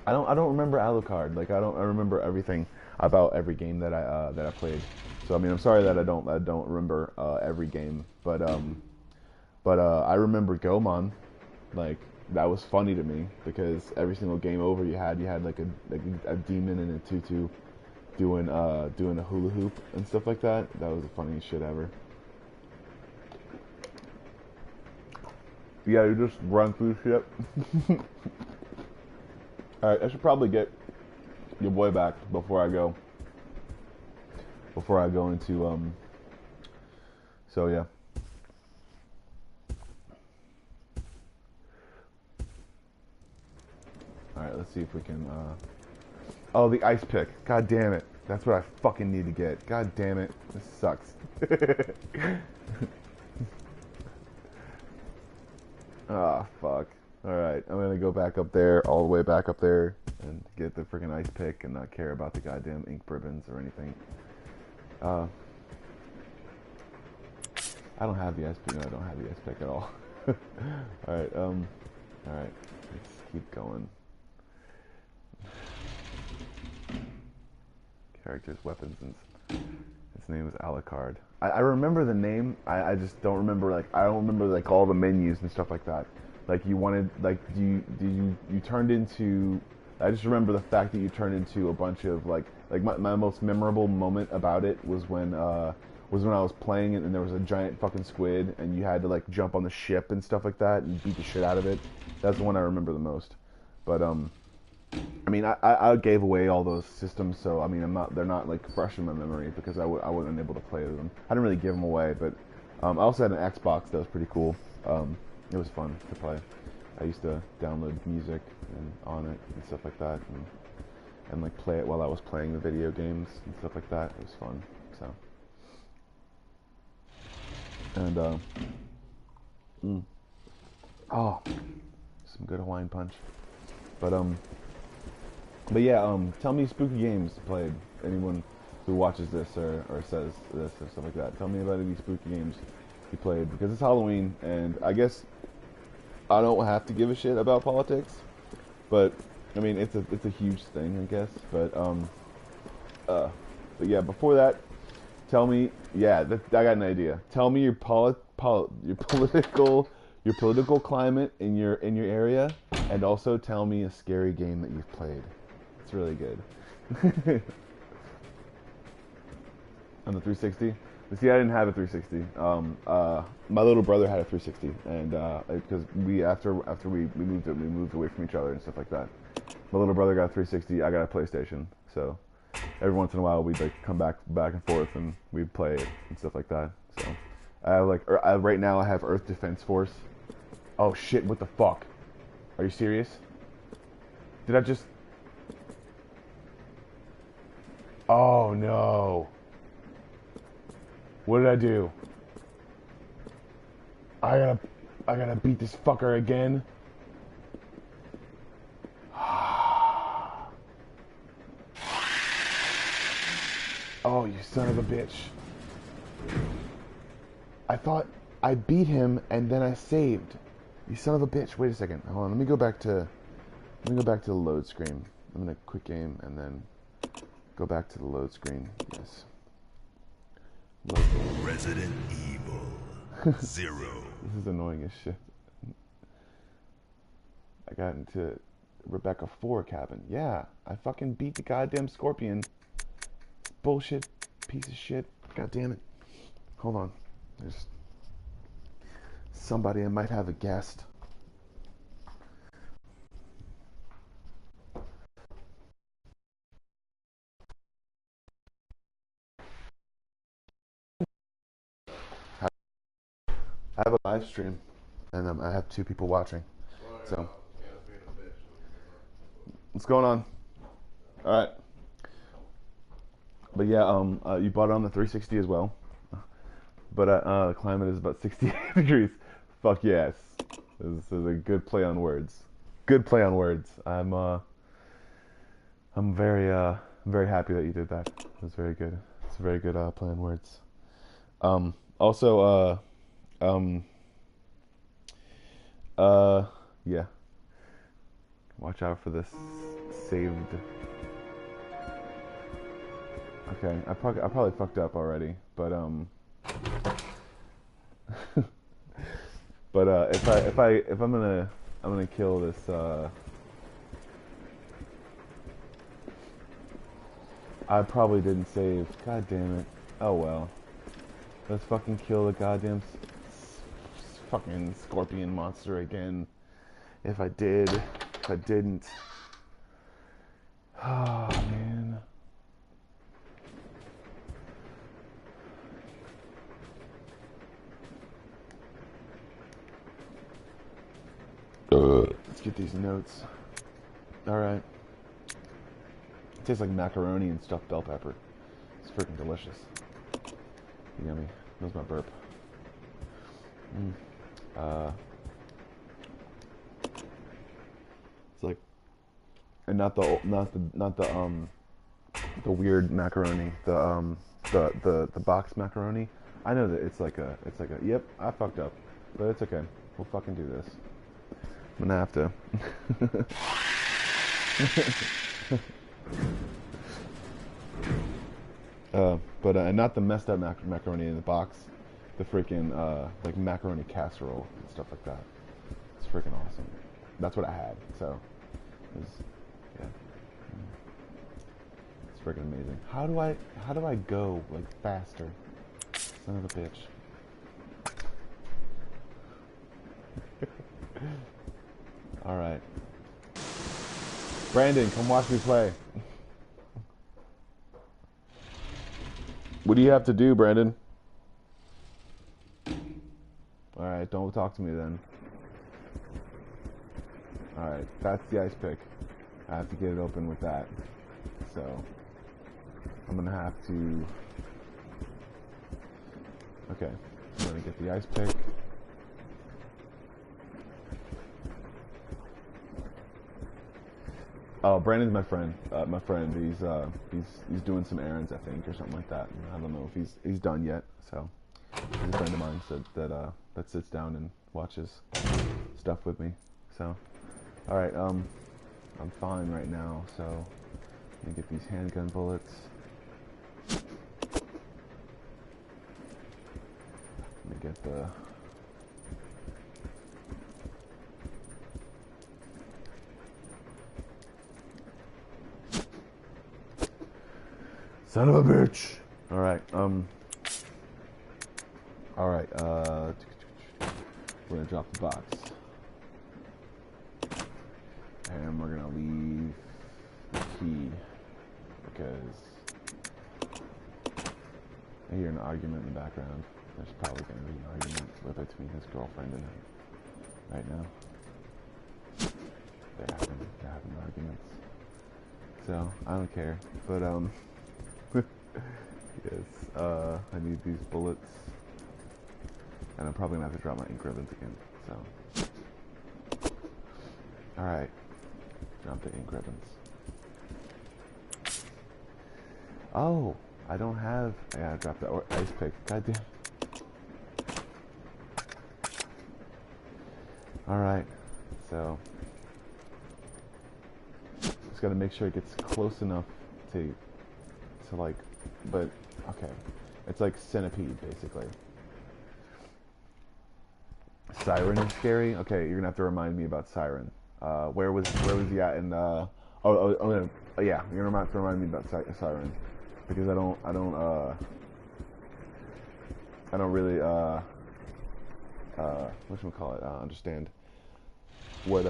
I don't remember Alucard. Like I remember everything about every game that I played. So I mean, I'm sorry that I don't remember every game, but I remember Gomon, like that was funny to me because every single game over you had like a demon and a tutu doing a hula hoop and stuff like that. That was the funniest shit ever. Yeah, you just run through shit. Alright, I should probably get your boy back before I go. Before I go into so yeah. Alright, let's see if we can oh, the ice pick. God damn it. That's what I fucking need to get. God damn it. This sucks. Ah, fuck. Alright, I'm gonna go back up there, all the way back up there, and get the freaking ice pick and not care about the goddamn ink ribbons or anything. I don't have the ice pick. No, I don't have the ice pick at all. Alright, alright. Let's keep going. Characters, weapons, and his name is Alucard. I remember the name. I just don't remember I don't remember like all the menus and stuff like that. Like you wanted like you turned into. I just remember the fact that you turned into a bunch of like my most memorable moment about it was when I was playing it and there was a giant fucking squid and you had to like jump on the ship and stuff like that and beat the shit out of it. That's the one I remember the most. But I mean, I gave away all those systems, so I mean, they're not like fresh in my memory because I wasn't able to play them. I didn't really give them away, but I also had an Xbox that was pretty cool. It was fun to play. I used to download music on it and stuff like that, and like play it while I was playing the video games and stuff like that. It was fun. So, and oh, some good Hawaiian punch, But yeah, tell me spooky games played. Anyone who watches this or says this or stuff like that. Tell me about any spooky games you played because it's Halloween and I guess I don't have to give a shit about politics, but I mean it's a huge thing I guess. But yeah, before that, tell me. Yeah, I got an idea. Tell me your political climate in your area, and also tell me a scary game that you've played. It's really good. On the 360? See, I didn't have a 360. My little brother had a 360, and because after we moved away from each other and stuff like that. My little brother got a 360. I got a PlayStation. So every once in a while we'd like come back and forth and we'd play it and stuff like that. So I have right now I have Earth Defense Force. Oh shit! What the fuck? Are you serious? Did I just? Oh no. What did I do? I gotta beat this fucker again. Oh, you son of a bitch. I thought I beat him and then I saved. You son of a bitch. Wait a second. Hold on. Let me go back to the load screen. I'm gonna quit game and then go back to the load screen. Yes. Load. Resident Evil 0. This is annoying as shit. I got into Rebecca 4 cabin. Yeah, I fucking beat the goddamn scorpion. Bullshit piece of shit. God damn it. Hold on. There's somebody. I might have a guest. I have a live stream, and I have 2 people watching. So, what's going on? All right. But yeah, you bought it on the 360 as well. But the climate is about 68 degrees. Fuck yes. This is a good play on words. Good play on words. I'm very happy that you did that. It was very good. It's a very good play on words. Also, yeah. Watch out for this saved. Okay, I probably fucked up already, but but if I'm gonna I'm gonna kill this, I probably didn't save. God damn it. Oh well. Let's fucking kill the goddamn fucking scorpion monster again. If I did. If I didn't. Oh, man. Let's get these notes. Alright. It tastes like macaroni and stuffed bell pepper. It's freaking delicious. Yummy. That was my burp. It's like, and not the weird macaroni, the box macaroni. I know that it's like a yep, I fucked up, but it's okay. We'll fucking do this. I'm gonna have to. But not the messed up macaroni in the box, the freaking like macaroni casserole and stuff like that. It's freaking awesome. That's what I had. So, it was, yeah, it's freaking amazing. How do I go like faster? Son of a bitch. All right, Brandon, come watch me play. What do you have to do, Brandon? Alright, don't talk to me then. Alright, that's the ice pick. I have to get it open with that. So, I'm gonna have to... Okay, I'm gonna get the ice pick. Oh, Brandon's my friend. He's doing some errands, I think, or something like that. I don't know if he's done yet. So he's a friend of mine that sits down and watches stuff with me. So, all right, I'm fine right now. So let me get these handgun bullets. Let me get the. Son of a bitch. Alright, alright, we're gonna drop the box. And we're gonna leave the key because I hear an argument in the background. There's probably gonna be an argument between his girlfriend and him right now. They're having arguments. So I don't care. But yes, I need these bullets, and I'm probably gonna have to drop my ink ribbons again, so. Alright, drop the ink ribbons. Oh, I don't have, yeah, I dropped the ice pick, goddamn. Alright, so, just gotta make sure it gets close enough to like, but okay, it's like Centipede basically. Siren is scary. Okay, you're gonna have to remind me about Siren. Where was he at? In yeah, you're gonna have to remind me about Siren because I don't really whatchamacallit, understand what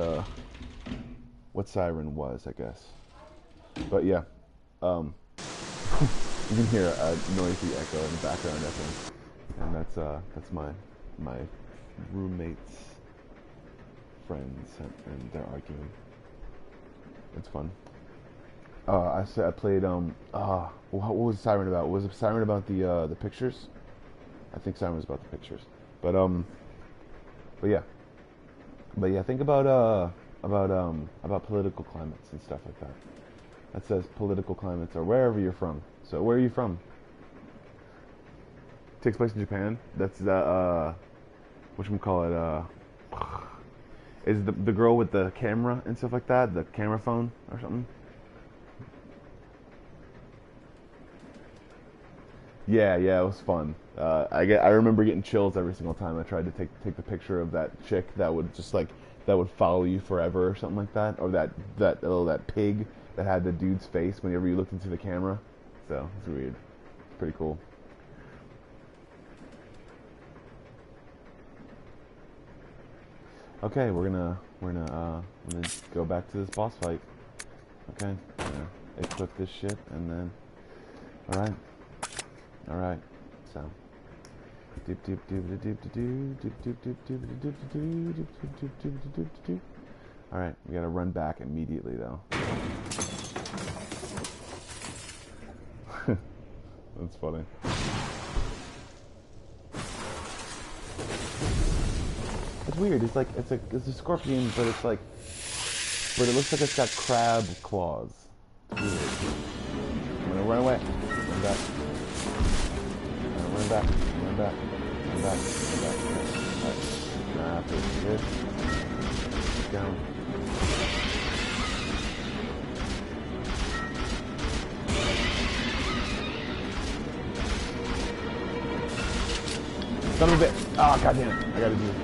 Siren was, I guess. But yeah, you can hear a noisy echo in the background, I think, and that's my roommate's friends, and they're arguing. It's fun. I played what was Siren about? Was it Siren about the pictures? I think Siren was about the pictures. But yeah, think about political climates and stuff like that. That says political climates or wherever you're from. So where are you from? Takes place in Japan. That's whatchamacallit, is the girl with the camera and stuff like that, the camera phone or something? Yeah, it was fun. I remember getting chills every single time I tried to take the picture of that chick that would just like that would follow you forever or something like that, or that pig that had the dude's face whenever you looked into the camera. So it's weird. It's pretty cool. Okay, we're gonna go back to this boss fight. Okay, equip this shit and then all right. So. Alright, we gotta run back immediately though. That's funny. It's weird, it's like it's a scorpion, but it looks like it's got crab claws. It's weird. I'm gonna run away. Run back. Run back. Run back. Run back. Run back. Alright. Nah, push this. Keep going. Son of a bitch. Oh, goddamn. I gotta do it.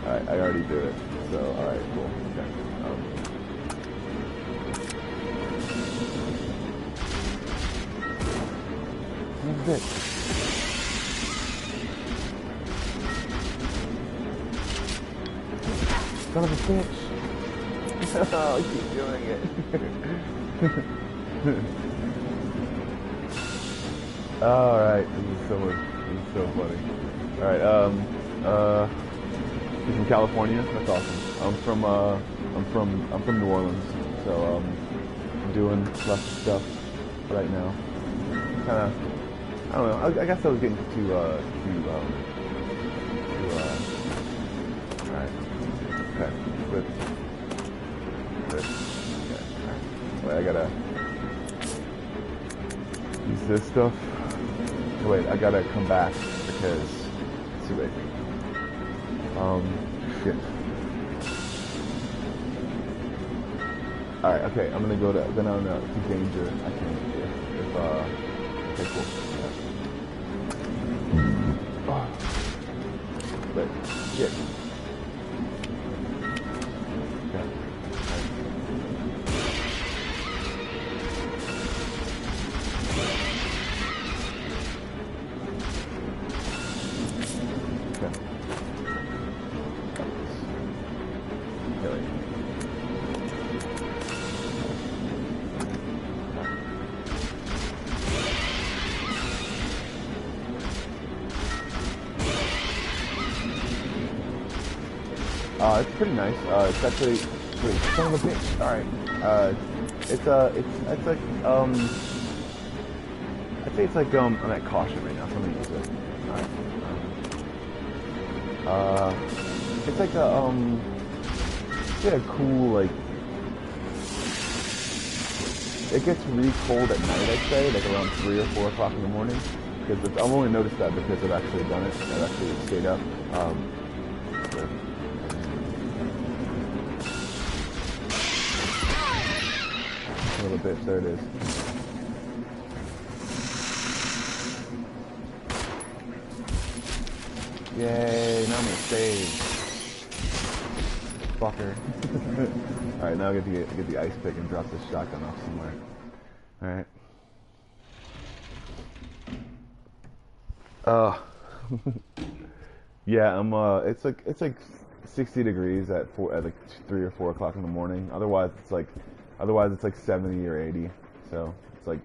Alright. I already did it. So, alright, cool. Okay. Son of a bitch. Son of a bitch. Oh, I keep doing it. Alright, this is so funny. Alright, he's from California. That's awesome. I'm from New Orleans, so I'm doing lots of stuff right now. Kinda, I don't know. I guess I was getting alright. Okay. Good. Okay. Alright. Wait, I gotta use this stuff. Wait, I gotta come back because it's too late. Shit. Alright, okay, I'm gonna go to, then I'm to danger, I think, if okay, cool. Yeah. Oh. But, shit. Okay. It's pretty nice. It's actually, wait, son of a bitch. Alright. It's like, I'd say it's like, I'm at caution right now, so I'm gonna use it. Alright. It's like a cool, like, it gets really cold at night, I'd say, like around 3 or 4 o'clock in the morning. Because I've only noticed that because I've actually done it. I've actually stayed up. A little bit, there it is. Yay, now I'm gonna save. Fucker. Alright, now I get to get the ice pick and drop this shotgun off somewhere. Alright. Yeah, it's like 60 degrees at like 3 or 4 o'clock in the morning. Otherwise it's like 70 or 80. So it's kind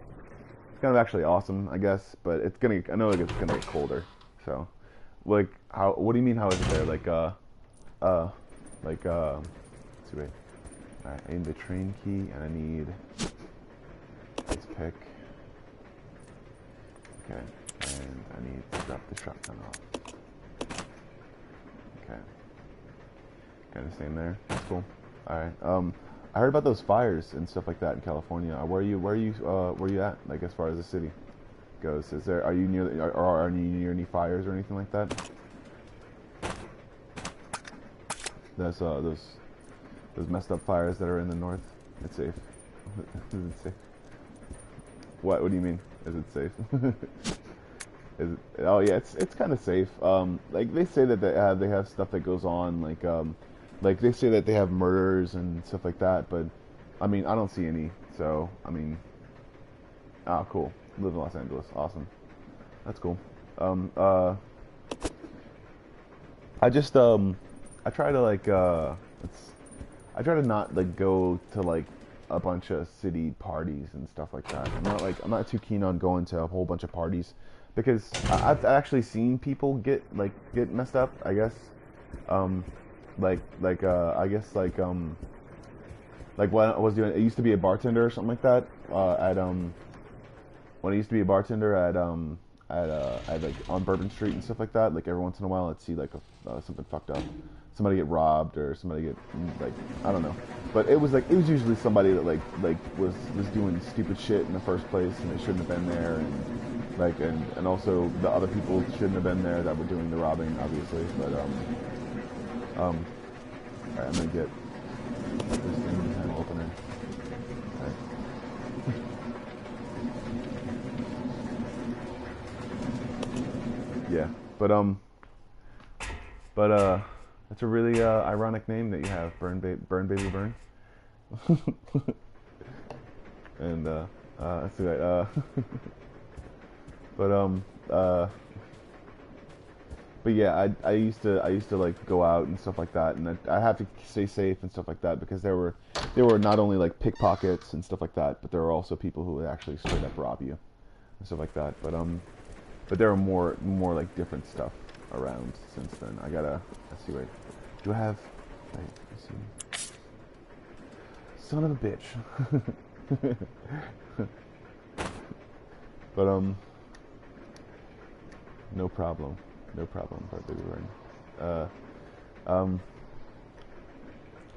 of actually awesome, I guess. But I know it's gonna get colder. So, like, what do you mean? How is it there? Let's see, wait. All right, I need the train key, and I need this pick. Okay, and I need to drop the shotgun off. Okay, kind of staying there. That's cool. All right. I heard about those fires and stuff like that in California. Where are you at? Like, as far as the city goes, are you near any fires or anything like that? Those messed up fires that are in the north. It's safe. Is it safe? What do you mean? Is it safe? Oh yeah, it's kind of safe. Like they say that they have stuff that goes on, like they say that they have murders and stuff like that. But I mean, I don't see any. So I mean, cool. Live in Los Angeles, awesome. That's cool. Um, uh, I just I try to it's I try to not like go to like a bunch of city parties and stuff like that. I'm not too keen on going to a whole bunch of parties because I've actually seen people get messed up. I guess, um, I guess like when I was doing, I used to be a bartender or something like that. At when I used to be a bartender at like on Bourbon Street and stuff like that. Like every once in a while, I'd see like something fucked up, somebody get robbed or somebody get like I don't know, but it was usually somebody that was doing stupid shit in the first place and they shouldn't have been there, and and also the other people shouldn't have been there that were doing the robbing, obviously. But all right, I'm gonna get this thing kind of opener. All right. Yeah, but that's a really ironic name that you have, Burn Baby Burn. And that's right. But but yeah, I used to like go out and stuff like that, and I have to stay safe and stuff like that because there were not only like pickpockets and stuff like that, but there were also people who would actually straight up rob you and stuff like that. But there are more like different stuff around since then. Let's see, wait. Do I have, wait, let's see. Son of a bitch. But, no problem. No problem, baby burn.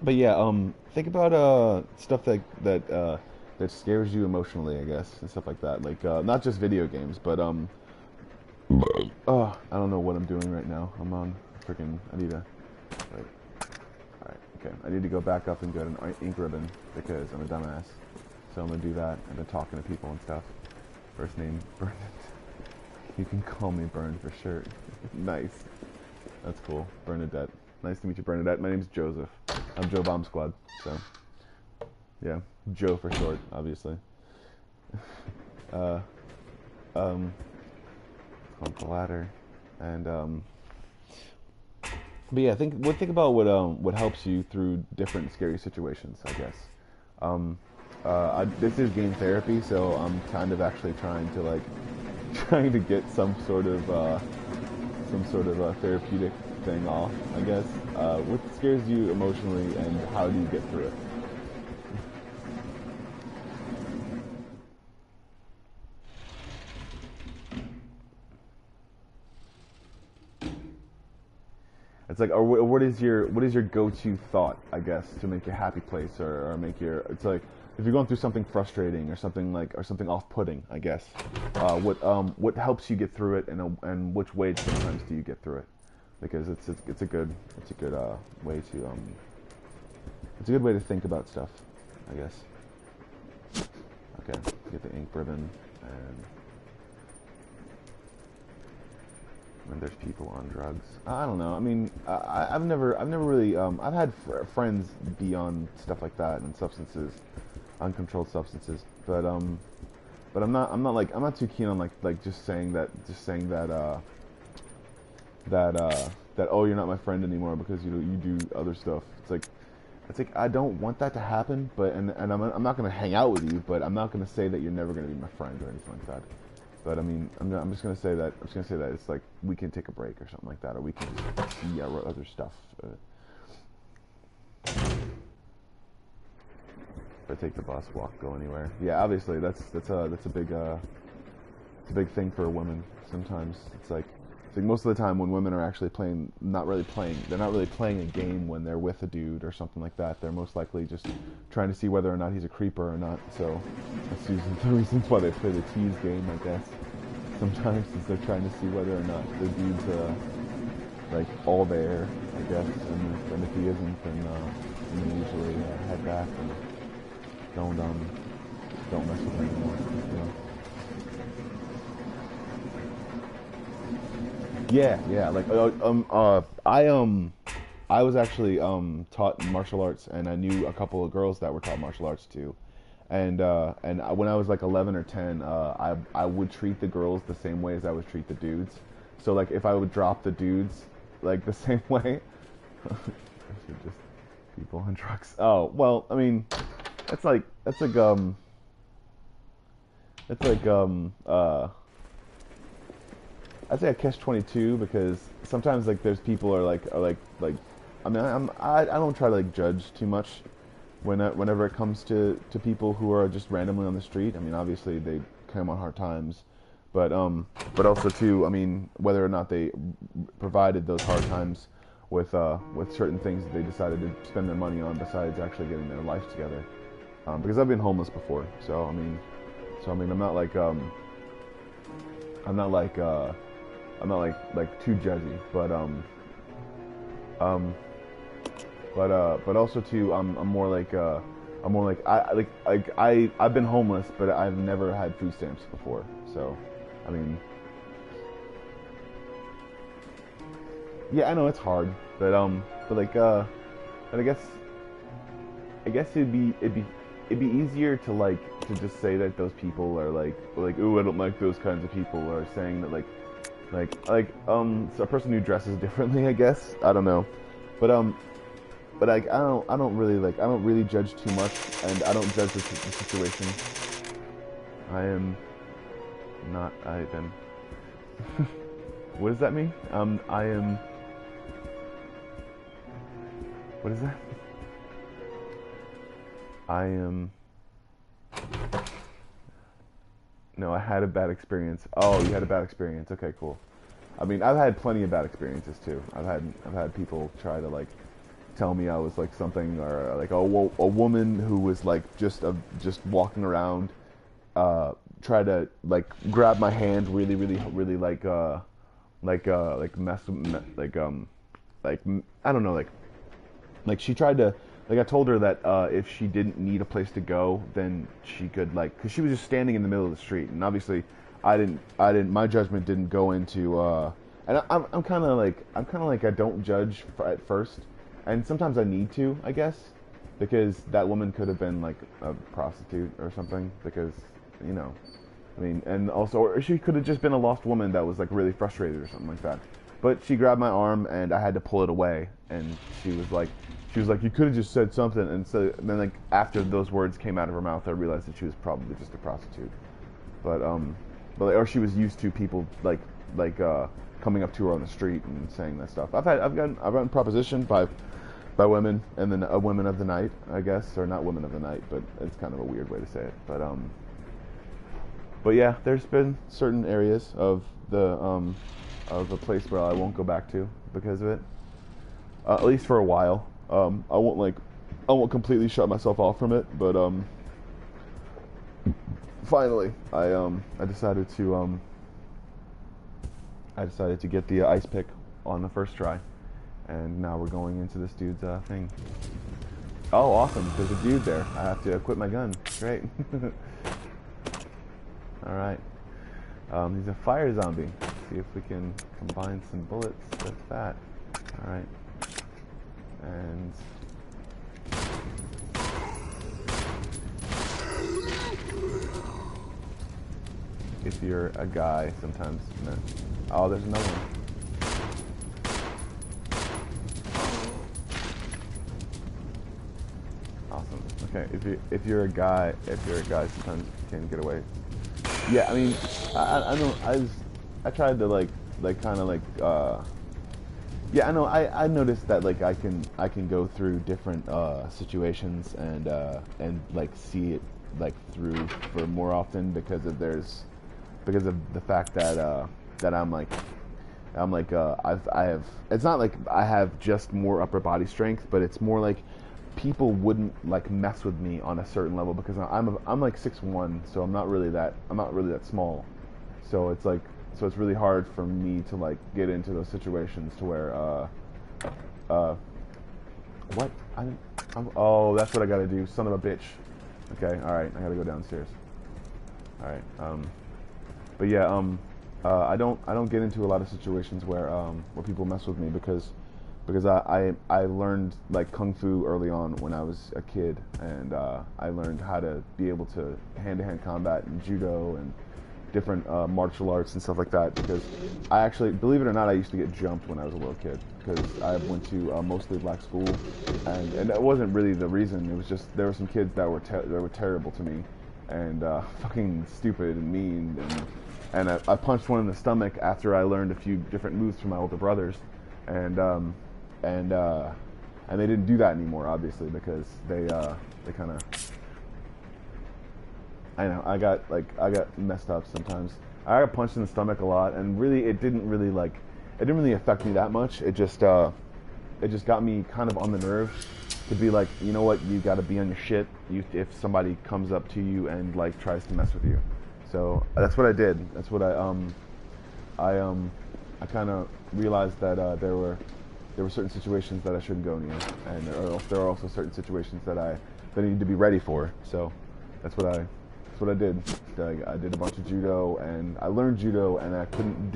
But yeah, think about, stuff that scares you emotionally, I guess, and stuff like that. Like, not just video games, but, oh, I don't know what I'm doing right now. I'm on freaking. I need to. Wait. Alright, okay. I need to go back up and get an ink ribbon because I'm a dumbass. So I'm gonna do that. I've been talking to people and stuff. First name, Bernard. You can call me Bern for sure. Nice. That's cool. Bernadette. Nice to meet you, Bernadette. My name's Joseph. I'm Joe Bomb Squad. So, yeah. Joe for short, obviously. Called the ladder, and but yeah, think about what helps you through different scary situations, I guess. This is game therapy, so I'm kind of actually trying to get some sort of therapeutic thing off, I guess. What scares you emotionally, and how do you get through it? It's like, or what is your go-to thought, I guess, to make your happy place, or make your, it's like, if you're going through something frustrating or something off-putting, I guess, what helps you get through it, and which way sometimes do you get through it? Because it's a good way to it's a good way to think about stuff, I guess. Okay, get the ink ribbon, and there's people on drugs. I don't know. I mean, I've never really. I've had friends be on stuff like that and substances, uncontrolled substances. But I'm not too keen on just saying that oh, you're not my friend anymore because you do other stuff. It's like I don't want that to happen. But and I'm not gonna hang out with you. But I'm not gonna say that you're never gonna be my friend or anything like that. But I mean, I'm just gonna say that it's like we can take a break or something like that, or we can just see our other stuff. If I take the bus, walk, go anywhere. Yeah, obviously that's a big thing for women. Sometimes it's like most of the time when women are actually they're not really playing a game when they're with a dude or something like that. They're most likely just trying to see whether or not he's a creeper or not. So that's usually the reasons why they play the tease game, I guess. Sometimes is they're trying to see whether or not the dude's all there, I guess. And if he isn't, then they usually head back and don't mess with him anymore. You know? Yeah. Like, I was actually taught martial arts, and I knew a couple of girls that were taught martial arts too. When I was like 11 or 10, I would treat the girls the same way as I would treat the dudes. So like, if I would drop the dudes like the same way, I should just people on drugs. Oh well, I mean, that's like I'd say a catch-22 because sometimes like there's people are like I mean I don't try to like judge too much whenever it comes to people who are just randomly on the street. I mean obviously they come on hard times, but also too I mean whether or not they provided those hard times with certain things that they decided to spend their money on besides actually getting their life together. Because I've been homeless before, so I mean I'm not like I'm not like too judgy, but also too I'm more like I've been homeless, but I've never had food stamps before. So, I mean, yeah, I know it's hard, but I guess it'd be easier to just say that those people are like ooh I don't like those kinds of people, or saying that so a person who dresses differently, I guess. I don't know, but I don't really judge too much, and I don't judge the situation. I am not. I then. What does that mean? I am. What is that? I am. No, I had a bad experience. Oh, you had a bad experience. Okay, cool. I mean, I've had plenty of bad experiences too. I've had people try to like tell me I was like something, or like a woman who was like just walking around, try to like grab my hand really mess like I don't know like she tried to. Like I told her that if she didn't need a place to go, then she could because she was just standing in the middle of the street, and obviously, I didn't. My judgment didn't go into. And I'm kind of like I don't judge at first, and sometimes I need to, I guess, because that woman could have been like a prostitute or something. Because I mean, and also, or she could have just been a lost woman that was like really frustrated or something like that. But she grabbed my arm, and I had to pull it away, and she was like, you could have just said something. And so then, like after those words came out of her mouth, I realized that she was probably just a prostitute. But or she was used to people coming up to her on the street and saying that stuff. I've gotten propositioned by women, and then a women of the night, I guess, or not women of the night, but it's kind of a weird way to say it. But yeah, there's been certain areas of a place where I won't go back to because of it, at least for a while. I won't completely shut myself off from it, but finally I decided to get the ice pick on the first try, and now we're going into this dude's thing. Oh, awesome! There's a dude there. I have to equip my gun. Great. All right. He's a fire zombie. Let's see if we can combine some bullets with that. All right. And if you're a guy, sometimes. Oh, there's another one. Awesome. Okay, if you're a guy, sometimes you can get away. Yeah, I mean, I know. I tried to yeah, I know. I noticed that I can go through different situations and see it through for more often because of the fact that I have. It's not like I have just more upper body strength, but it's more like people wouldn't mess with me on a certain level because I'm like 6'1", so I'm not really that small. So it's really hard for me to get into those situations to where what oh, that's what I gotta do, son of a bitch. Okay, all right, I gotta go downstairs. All right, but yeah, I don't get into a lot of situations where people mess with me because I learned like kung fu early on when I was a kid, and I learned how to be able to hand-to-hand combat and judo and different martial arts and stuff like that, because I actually, believe it or not, I used to get jumped when I was a little kid because I went to a mostly black school, and that wasn't really the reason. It was just there were some kids that were terrible to me and fucking stupid and mean, and I punched one in the stomach after I learned a few different moves from my older brothers, and they didn't do that anymore, obviously, because they kind of, I know, I got messed up sometimes. I got punched in the stomach a lot, and really it didn't really affect me that much. It just got me kind of on the nerves to be like, you know what, you got to be on your shit if somebody comes up to you and like tries to mess with you. So that's what I did. That's what I kind of realized that there were certain situations that I shouldn't go near, and there are also certain situations that I need to be ready for. So that's what I did. I did a bunch of judo, and I learned judo, and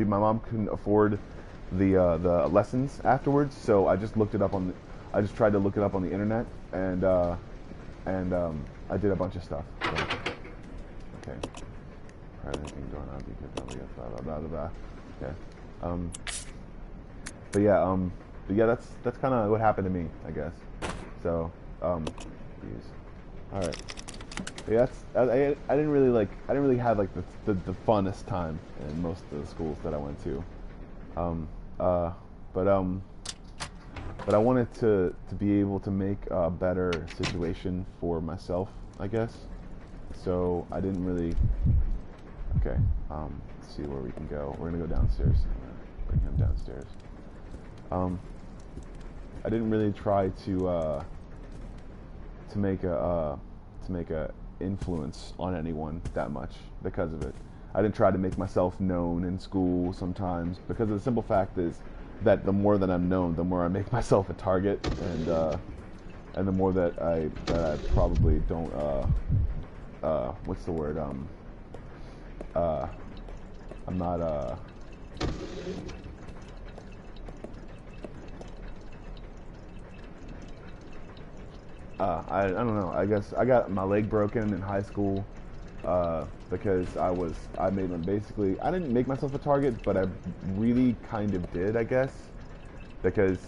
my mom couldn't afford the lessons afterwards, so I just tried to look it up on the internet, and I did a bunch of stuff. So, okay. Anything going on because blah blah blah blah. Okay. But yeah, that's kind of what happened to me, I guess. So, geez. All right. Yeah, I didn't really have like the funnest time in most of the schools that I went to. But I wanted to be able to make a better situation for myself, I guess. So I didn't really. Okay. Let's see where we can go. We're gonna go downstairs. Bring him downstairs. I didn't really try to make a influence on anyone that much because of it. I didn't try to make myself known in school sometimes, because the simple fact is that the more that I'm known, the more I make myself a target, and the more that I probably don't what's the word, I'm not I don't know. I guess I got my leg broken in high school because I didn't make myself a target, but I really kind of did, I guess, because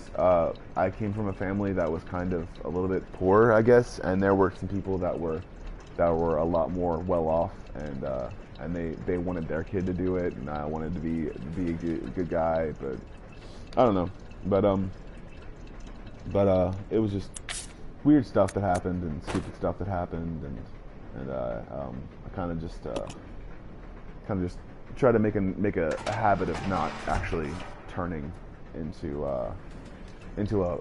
I came from a family that was kind of a little bit poor, I guess, and there were some people that were a lot more well off, and they wanted their kid to do it, and I wanted to be a good guy, but I don't know, but it was just weird stuff that happened and stupid stuff that happened, and I kind of just try to make a habit of not actually turning into a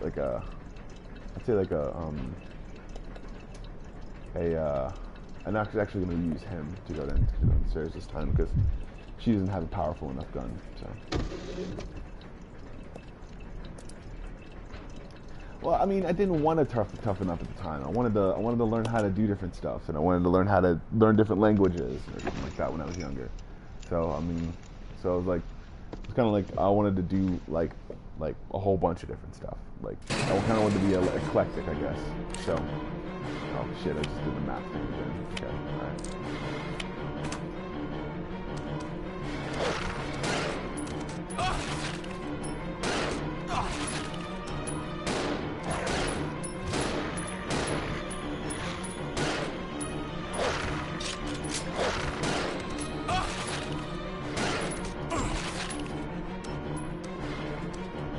like a, I'd say like I'm actually going to use him to go downstairs this time because she doesn't have a powerful enough gun. So. Well, I mean, I didn't want to toughen up at the time. I wanted to learn how to do different stuff, and I wanted to learn how to learn different languages and everything like that when I was younger. So I mean, so it was kind of like I wanted to do like a whole bunch of different stuff. Like I kind of wanted to be eclectic, I guess. So, oh shit, I just did the math thing again. Okay, all right.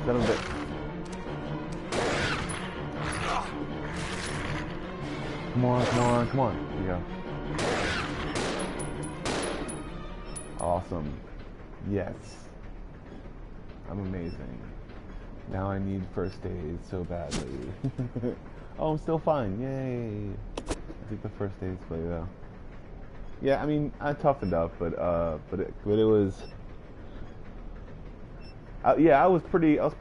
Son of a bitch. Come on. Here you go. Awesome. Yes. I'm amazing. Now I need first aid so badly. Oh, I'm still fine. Yay. I think the first aid's play though. Yeah, I mean, I toughened up, but it was. Yeah, I was pretty, and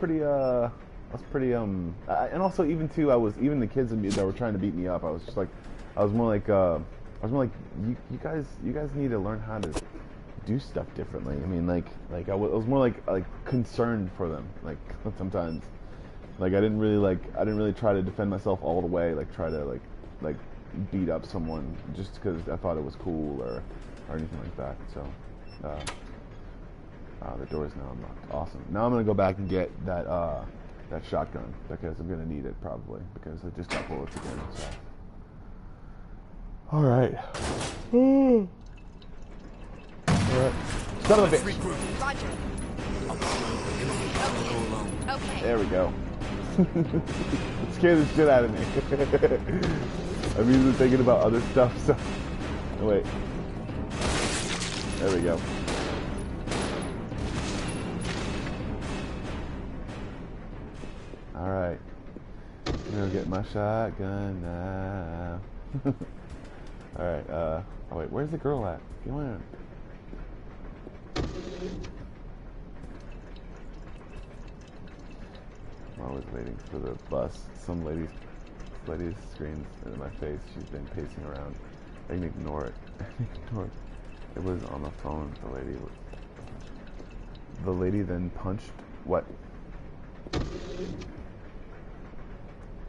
also even the kids that were trying to beat me up, I was more like, you guys need to learn how to do stuff differently. I mean, like I was more like concerned for them. Like sometimes, like I didn't really try to defend myself all the way. Like try to like beat up someone just because I thought it was cool or anything like that. So, the door is now unlocked. Awesome. Now I'm gonna go back and get that that shotgun because I'm gonna need it probably because I just got bullets again. So. All right. All right. Son of a bitch. Roger. Okay. There we go. It scared the shit out of me. I'm usually thinking about other stuff, so... Oh, wait. There we go. Alright. I'm gonna get my shotgun now. Alright, oh wait, where's the girl at? You wanna... I'm always waiting for the bus. Some lady's screams in my face. She's been pacing around. I can ignore it. Ignore it. It was on the phone. The lady then punched what?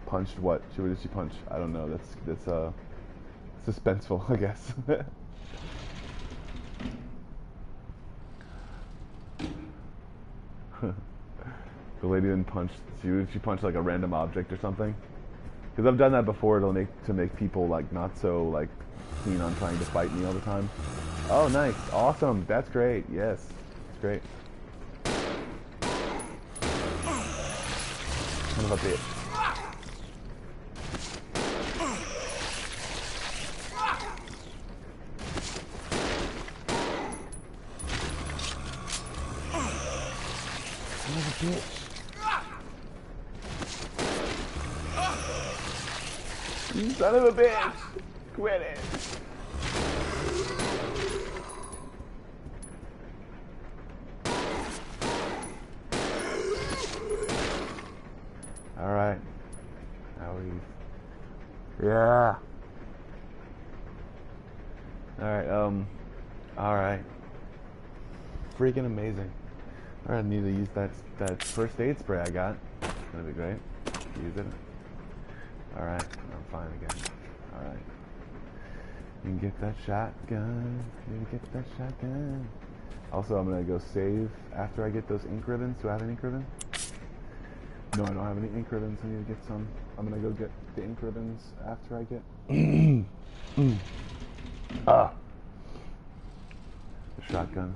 Punched what? What did she punch? I don't know. That's suspenseful, I guess. The lady then punched. She punched like a random object or something. Because I've done that before to make people like not so like keen on trying to fight me all the time. Oh, nice, awesome, that's great. Yes, it's great. Son of a bitch. Son of a bitch. You son of a bitch! Quit it! Alright. Now we... Yeah! Alright, alright. Freaking amazing. Alright, I need to use that first aid spray I got. That'd be great. Use it. Alright, I'm fine again. Alright. You can get that shotgun. You can get that shotgun. Also, I'm gonna go save after I get those ink ribbons. Do I have an ink ribbon? No, I don't have any ink ribbons. I need to get some. I'm gonna go get the ink ribbons after I get... The shotgun.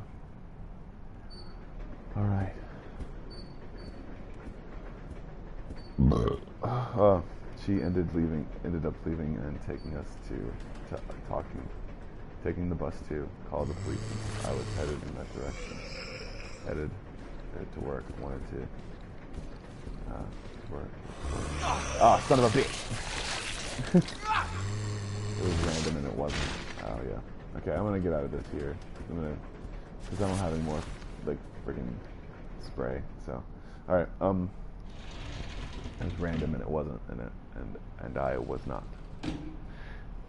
Alright. She ended up leaving and taking us to taking the bus to call the police. I was headed in that direction. Headed to work. Wanted to work. Ah, son of a bitch! It was random and it wasn't. Oh yeah. Okay, I'm gonna get out of this here. Because I don't have any more like friggin' spray. So, all right. It was random and it wasn't, and I was not. It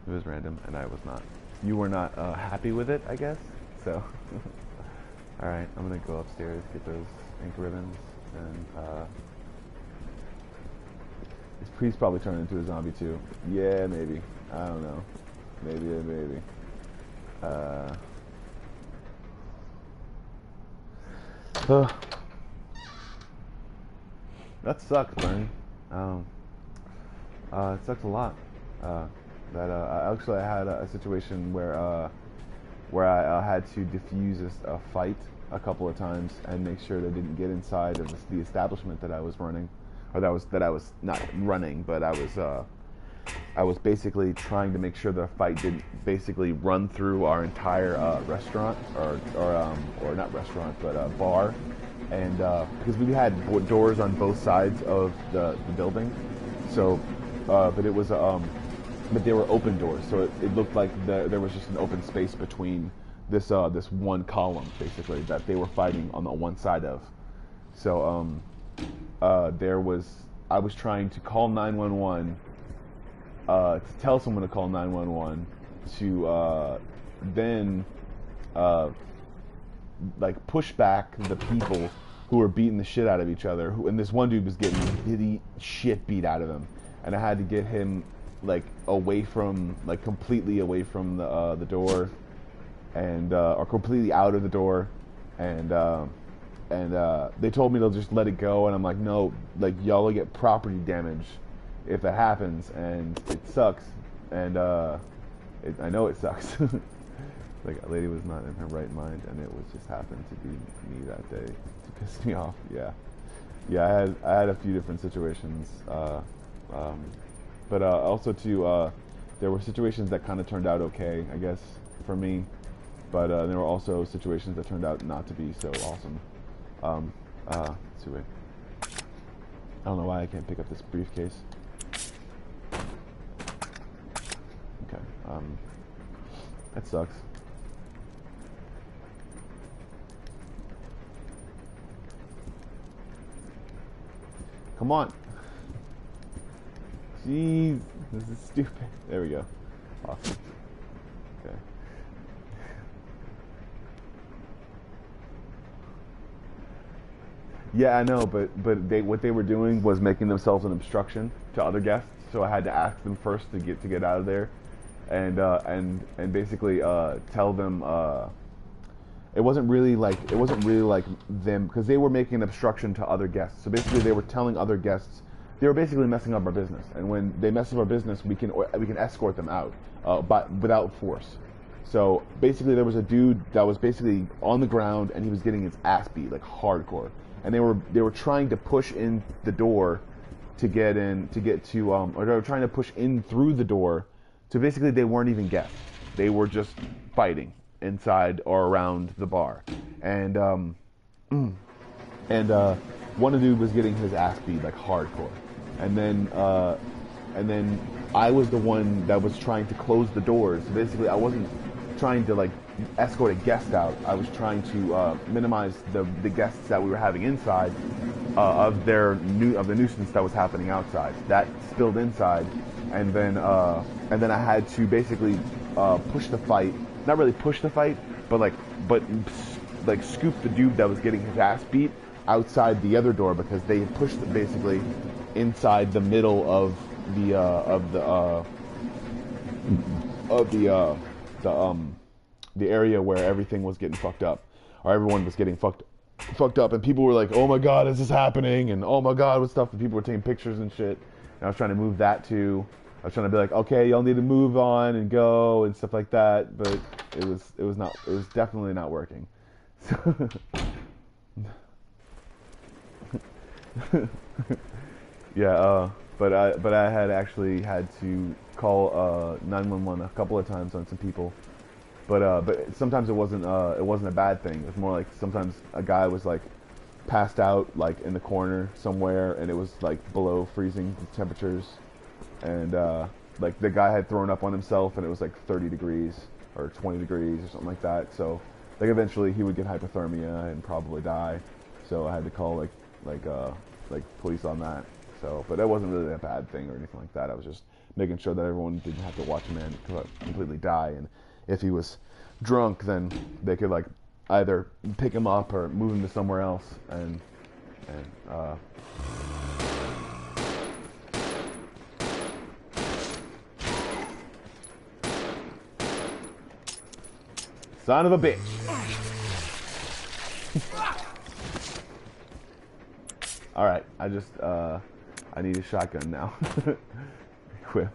was random and I was not. You were not happy with it, I guess. So, all right, I'm gonna go upstairs, get those ink ribbons, and he's probably turned into a zombie too. Yeah, maybe. I don't know. Maybe. That sucks, Bernie. It sucks a lot. Actually, I had a situation where I had to defuse a fight a couple of times and make sure they didn't get inside of the establishment that I was running, or that I was not running, but I was basically trying to make sure the fight didn't basically run through our entire restaurant, or not restaurant, but bar. And because we had doors on both sides of the building, so but it was but they were open doors, so it looked like there was just an open space between this one column basically that they were fighting on the one side of. So I was trying to call 911 to tell someone to call 911 to then like push back the people who were beating the shit out of each other. And this one dude was getting the shit beat out of him, and I had to get him like away from, like completely away from the door, and or completely out of the door, and they told me to just let it go, and I'm like, no, like y'all will get property damage if that happens, and it sucks, and I know it sucks. Like, a lady was not in her right mind, and it was just happened to be me that day to piss me off. Yeah, I had a few different situations, but also too, there were situations that kind of turned out okay, I guess, for me, but there were also situations that turned out not to be so awesome. Let's see, wait. I don't know why I can't pick up this briefcase. Okay, that sucks. Come on. Jeez, this is stupid. There we go. Awesome. Okay. Yeah, I know, but what they were doing was making themselves an obstruction to other guests. So I had to ask them first to get out of there, and basically tell them. It wasn't really like them, because they were making an obstruction to other guests. So basically, they were telling other guests, they were basically messing up our business. And when they mess up our business, we can escort them out, but without force. So basically, there was a dude that was basically on the ground, and he was getting his ass beat like hardcore. And they were trying to push in the door to get to or they were trying to push in through the door. So basically, they weren't even guests. They were just fighting inside or around the bar, and one dude was getting his ass beat like hardcore, and then I was the one that was trying to close the doors. So basically, I wasn't trying to like escort a guest out. I was trying to minimize the guests that we were having inside of the nuisance that was happening outside. That spilled inside, and then I had to basically push the fight. Not really push the fight, but scoop the dude that was getting his ass beat outside the other door, because they had pushed them basically inside the middle of the area where everything was getting fucked up, or everyone was getting fucked up, and people were like, "Oh my God, is this happening?" And "Oh my God," with stuff, and people were taking pictures and shit. And I was trying to move that too. I was trying to be like, okay, y'all need to move on and go and stuff like that, but it was definitely not working. So yeah, but I had actually had to call 911 a couple of times on some people, but sometimes it wasn't a bad thing. It was more like sometimes a guy was like passed out like in the corner somewhere, and it was like below freezing temperatures. And like the guy had thrown up on himself, and it was like 30 degrees or 20 degrees or something like that. So like eventually he would get hypothermia and probably die. So I had to call like police on that. So, but that wasn't really a bad thing or anything like that. I was just making sure that everyone didn't have to watch a man completely die. And if he was drunk, then they could like either pick him up or move him to somewhere else. And son of a bitch. Alright, I need a shotgun now. Equip.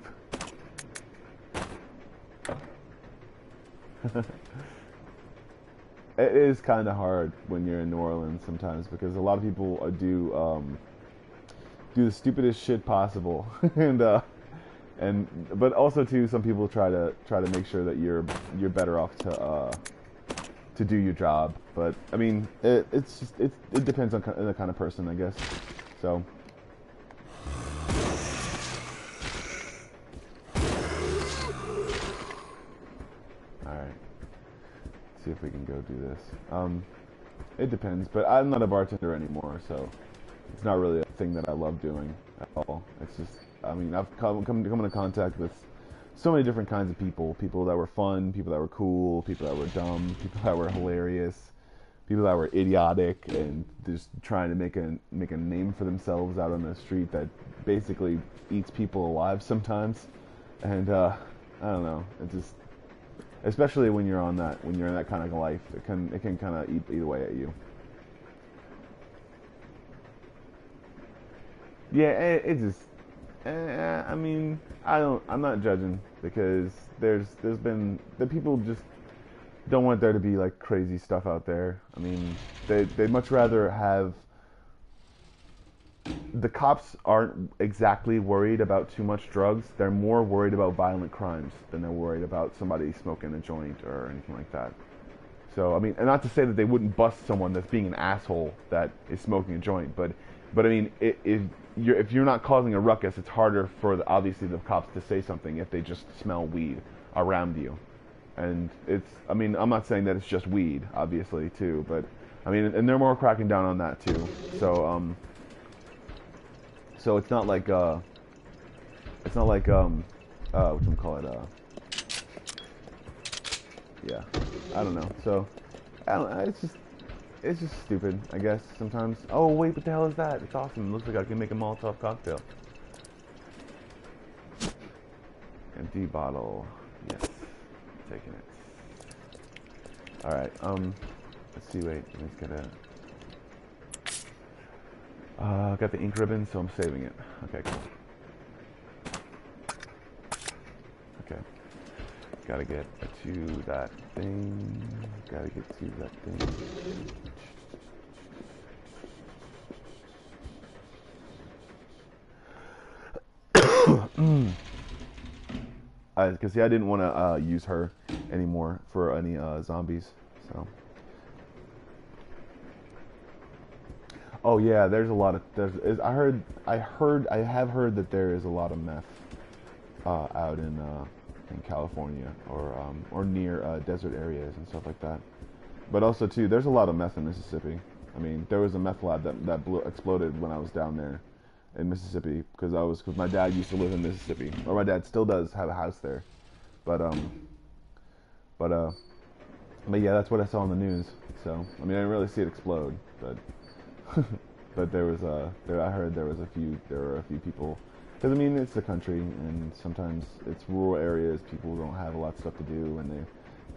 It is kind of hard when you're in New Orleans sometimes, because a lot of people do the stupidest shit possible. But also too, some people try to make sure that you're better off to do your job. But I mean, it depends on the kind of person, I guess. So. All right. See if we can go do this. It depends, but I'm not a bartender anymore, so it's not really a thing that I love doing at all. It's just, I mean, I've come into contact with so many different kinds of people. People that were fun, people that were cool, people that were dumb, people that were hilarious, people that were idiotic and just trying to make a name for themselves out on the street that basically eats people alive sometimes. And I don't know, it just, especially when you're in that kind of life, it can kind of eat away at you. Yeah, it just, I mean, I'm not judging, because there's been, the people just don't want there to be like crazy stuff out there. I mean, they'd much rather have, the cops aren't exactly worried about too much drugs. They're more worried about violent crimes than they're worried about somebody smoking a joint or anything like that. So, I mean, and not to say that they wouldn't bust someone that's being an asshole that is smoking a joint, but I mean, if you're not causing a ruckus, it's harder for obviously the cops to say something if they just smell weed around you. And I mean, I'm not saying that it's just weed, obviously, too, but I mean, and they're more cracking down on that too. So it's not like whatchamacallit, yeah, I don't know. So I don't know, it's just stupid, I guess, sometimes. Oh wait, what the hell is that? It's awesome. It looks like I can make a Molotov cocktail. Empty bottle. Yes. Taking it. Alright, let's see, wait, let's get a got the ink ribbon, so I'm saving it. Okay, cool. Okay. Gotta get to that thing. Gotta get to that thing. Because see, I didn't want to use her anymore for any zombies. So. Oh yeah, there's a lot of. I have heard that there is a lot of meth out in California or near desert areas and stuff like that. But also too, there's a lot of meth in Mississippi. I mean, there was a meth lab that exploded when I was down there in Mississippi, because my dad used to live in Mississippi, or my dad still does have a house there. But yeah, that's what I saw on the news. So I mean, I didn't really see it explode, but but I heard there were a few people, because I mean, it's the country, and sometimes it's rural areas. People don't have a lot of stuff to do, and they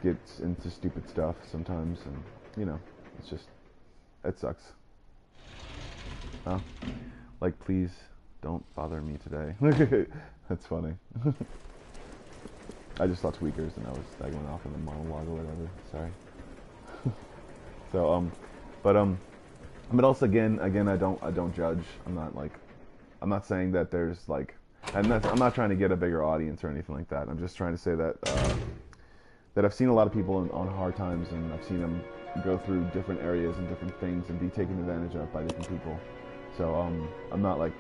get into stupid stuff sometimes, and you know, it's just, it sucks. Huh? Like, please don't bother me today. That's funny. I just saw tweakers and I went off in a monologue or whatever. Sorry. So but also again I don't judge. I'm not saying that there's like, I'm not trying to get a bigger audience or anything like that. I'm just trying to say that that I've seen a lot of people on hard times, and I've seen them go through different areas and different things and be taken advantage of by different people. So I'm not gonna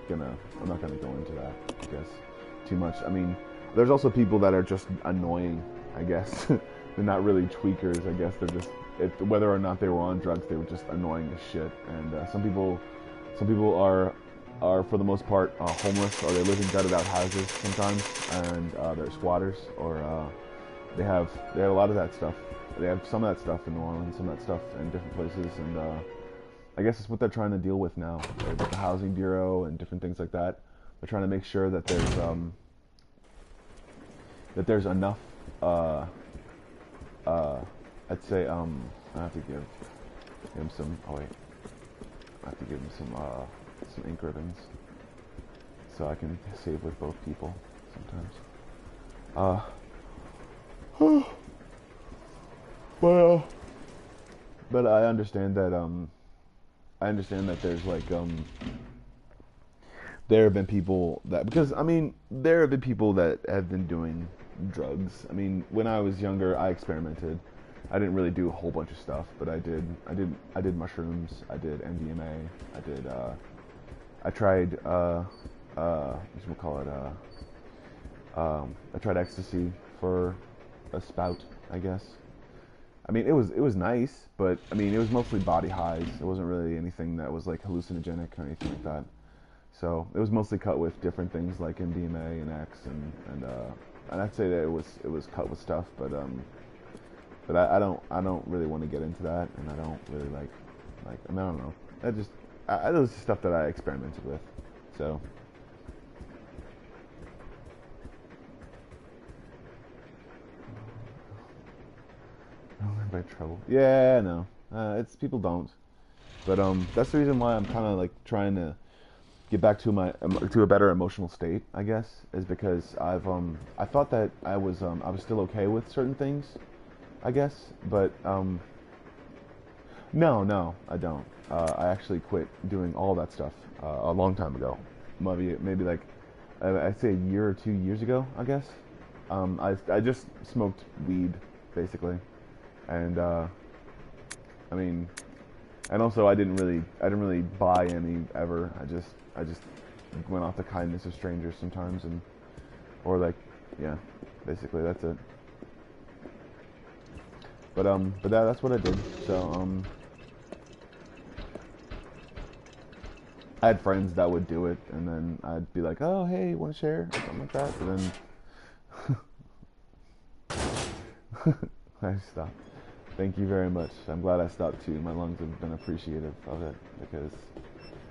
go into that, I guess, too much. I mean, there's also people that are just annoying, I guess. They're not really tweakers, I guess. They're just, whether or not they were on drugs, they were just annoying as shit. And some people are for the most part homeless, or they live in gutted out houses sometimes, and they're squatters, or they have a lot of that stuff. They have some of that stuff in New Orleans, some of that stuff in different places, and I guess it's what they're trying to deal with now, with the Housing Bureau and different things like that. They're trying to make sure that there's enough. I'd say I have to give him some. Oh wait, I have to give him some ink ribbons, so I can save with both people sometimes. But I understand that there's like there have been people that, because I mean, there have been people that have been doing drugs. I mean, when I was younger, I experimented. I didn't really do a whole bunch of stuff, but I did mushrooms, I did MDMA, I tried I tried ecstasy for a spout, I guess. I mean, it was nice, but I mean, it was mostly body highs. It wasn't really anything that was like hallucinogenic or anything like that. So it was mostly cut with different things like MDMA and X, and I'd say that it was cut with stuff, but But I don't really want to get into that, and I don't really like I mean, I don't know. That was stuff that I experimented with, so. By trouble. Yeah, no. It's people don't. But that's the reason why I'm kind of like trying to get back to a better emotional state, I guess, is because I thought that I was still okay with certain things, I guess, but no, I don't. I actually quit doing all that stuff a long time ago. Maybe like I'd say a year or 2 years ago, I guess. I just smoked weed basically, and I mean, and also I didn't really buy any ever. I just went off the kindness of strangers sometimes, or like, yeah, basically that's it. But that's what I did. So I had friends that would do it, and then I'd be like, oh hey, want to share or something like that. But then I stopped. Thank you very much. I'm glad I stopped too. My lungs have been appreciative of it, because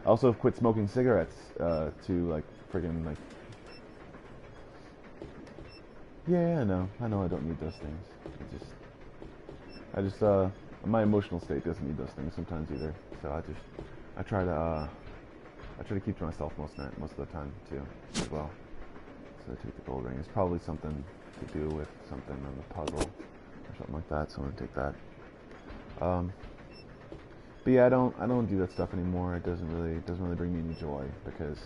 I also have quit smoking cigarettes to like friggin' like. Yeah, I know I don't need those things. I just my emotional state doesn't need those things sometimes either. So I try to keep to myself most of the time too, as well. So I take the gold ring. It's probably something to do with something on the puzzle or something like that. So I'm gonna take that. But yeah, I don't do that stuff anymore. It doesn't really bring me any joy, because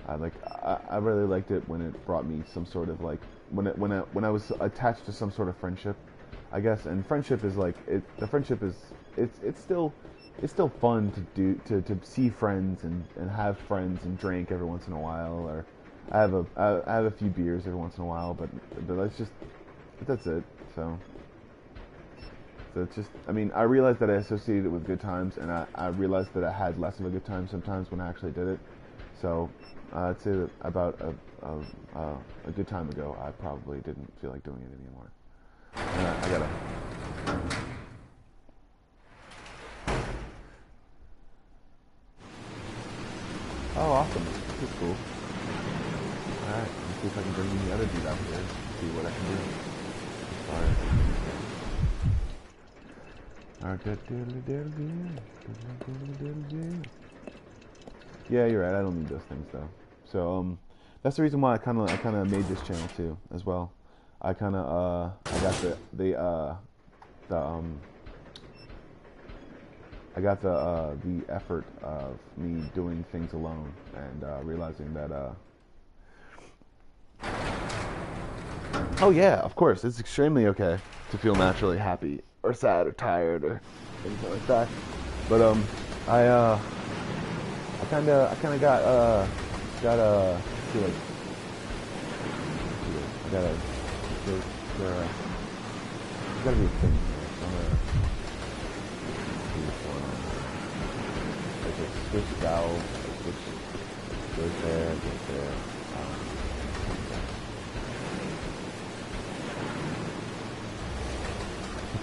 I really liked it when it brought me some sort of like when I was attached to some sort of friendship, I guess. And friendship is like the friendship is it's still fun to see friends and have friends and drink every once in a while, or I have a few beers every once in a while, but that's it. So it's just, I mean, I realized that I associated it with good times, and I realized that I had less of a good time sometimes when I actually did it. So I'd say that about a good time ago, I probably didn't feel like doing it anymore. And I gotta. Oh, awesome! This is cool. All right, let's see if I can bring the other dude out here. See what I can do. Sorry. Yeah, you're right. I don't need those things though. So that's the reason why I kind of made this channel too, as well. I got the effort of me doing things alone, and realizing that oh yeah, of course, it's extremely okay to feel naturally happy or sad or tired or anything like that. But I kind of got feel like I gotta there's gotta be a thing here. So I'm gonna see what's going on. Like a switch valve, which goes there, goes there.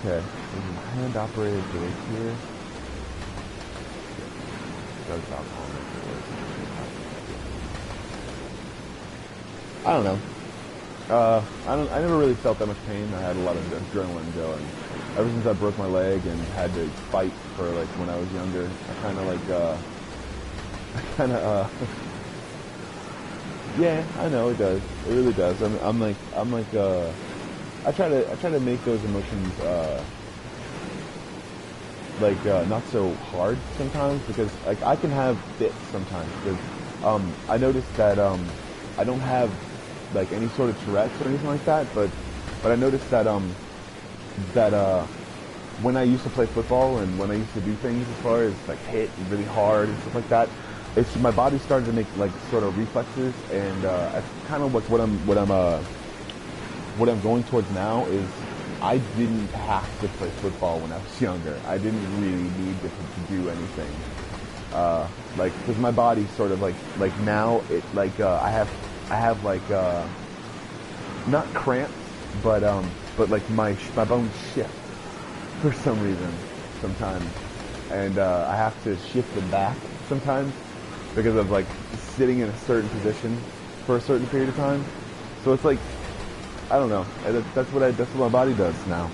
Okay, there's a hand-operated brake here. I don't know. I never really felt that much pain. I had a lot of adrenaline going. Ever since I broke my leg and had to fight for like when I was younger, yeah, I know it does. It really does. I try to make those emotions not so hard sometimes, because like I can have fits sometimes, because I noticed that I don't have like any sort of Tourette's or anything like that, but I noticed that when I used to play football and when I used to do things as far as like hit really hard and stuff like that, my body started to make like sort of reflexes, and that's kind of what I'm going towards now. Is I didn't have to play football when I was younger. I didn't really need to do anything. Because my body sort of like now it I have like not cramps, but like my bones shift for some reason sometimes, and I have to shift them back sometimes because of like sitting in a certain position for a certain period of time. So it's like, I don't know. That's what my body does now.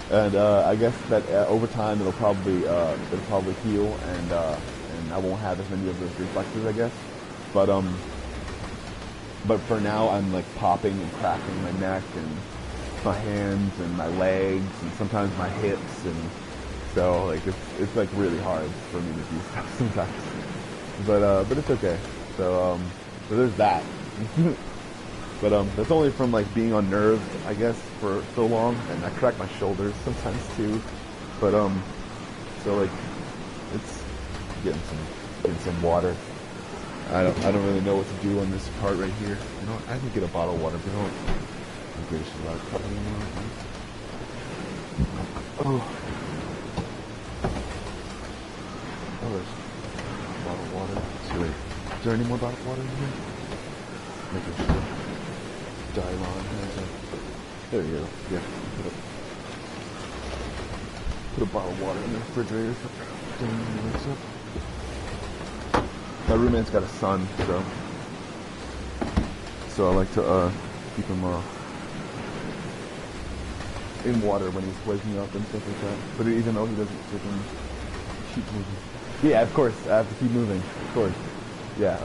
And I guess that over time it'll probably heal, and I won't have as many of those reflexes, I guess. But for now I'm like popping and cracking my neck and my hands and my legs and sometimes my hips, and so like it's like really hard for me to do stuff sometimes. But it's okay. So there's that. But that's only from like being on nerves, I guess, for so long, and I crack my shoulders sometimes too. But so like it's getting some water. I don't really know what to do on this part right here. You know, I can get a bottle of water, but I don't give a shit about it anymore. Oh, there's a bottle of water. So wait, is there any more bottle of water in here? Making sure. Dylon has a. There you go. Yeah, put a bottle of water in the refrigerator. My roommate's got a son, so I like to keep him in water when he's waking up and stuff like that. But even though he doesn't freaking keep moving. Yeah, of course, I have to keep moving. Of course. Yeah.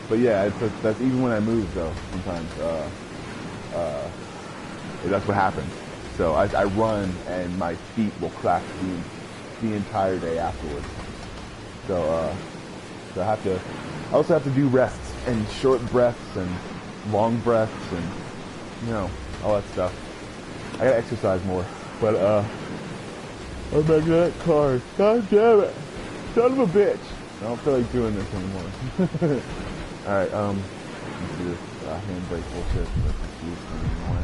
But yeah, that's even when I move though. Sometimes that's what happens. So I run and my feet will crack the entire day afterwards. So I also have to do rests and short breaths and long breaths and, you know, all that stuff. I gotta exercise more. But I'm back to that car. God damn it. Son of a bitch. I don't feel like doing this anymore. Alright, let's do this handbrake bullshit. Let's just do this thing anymore.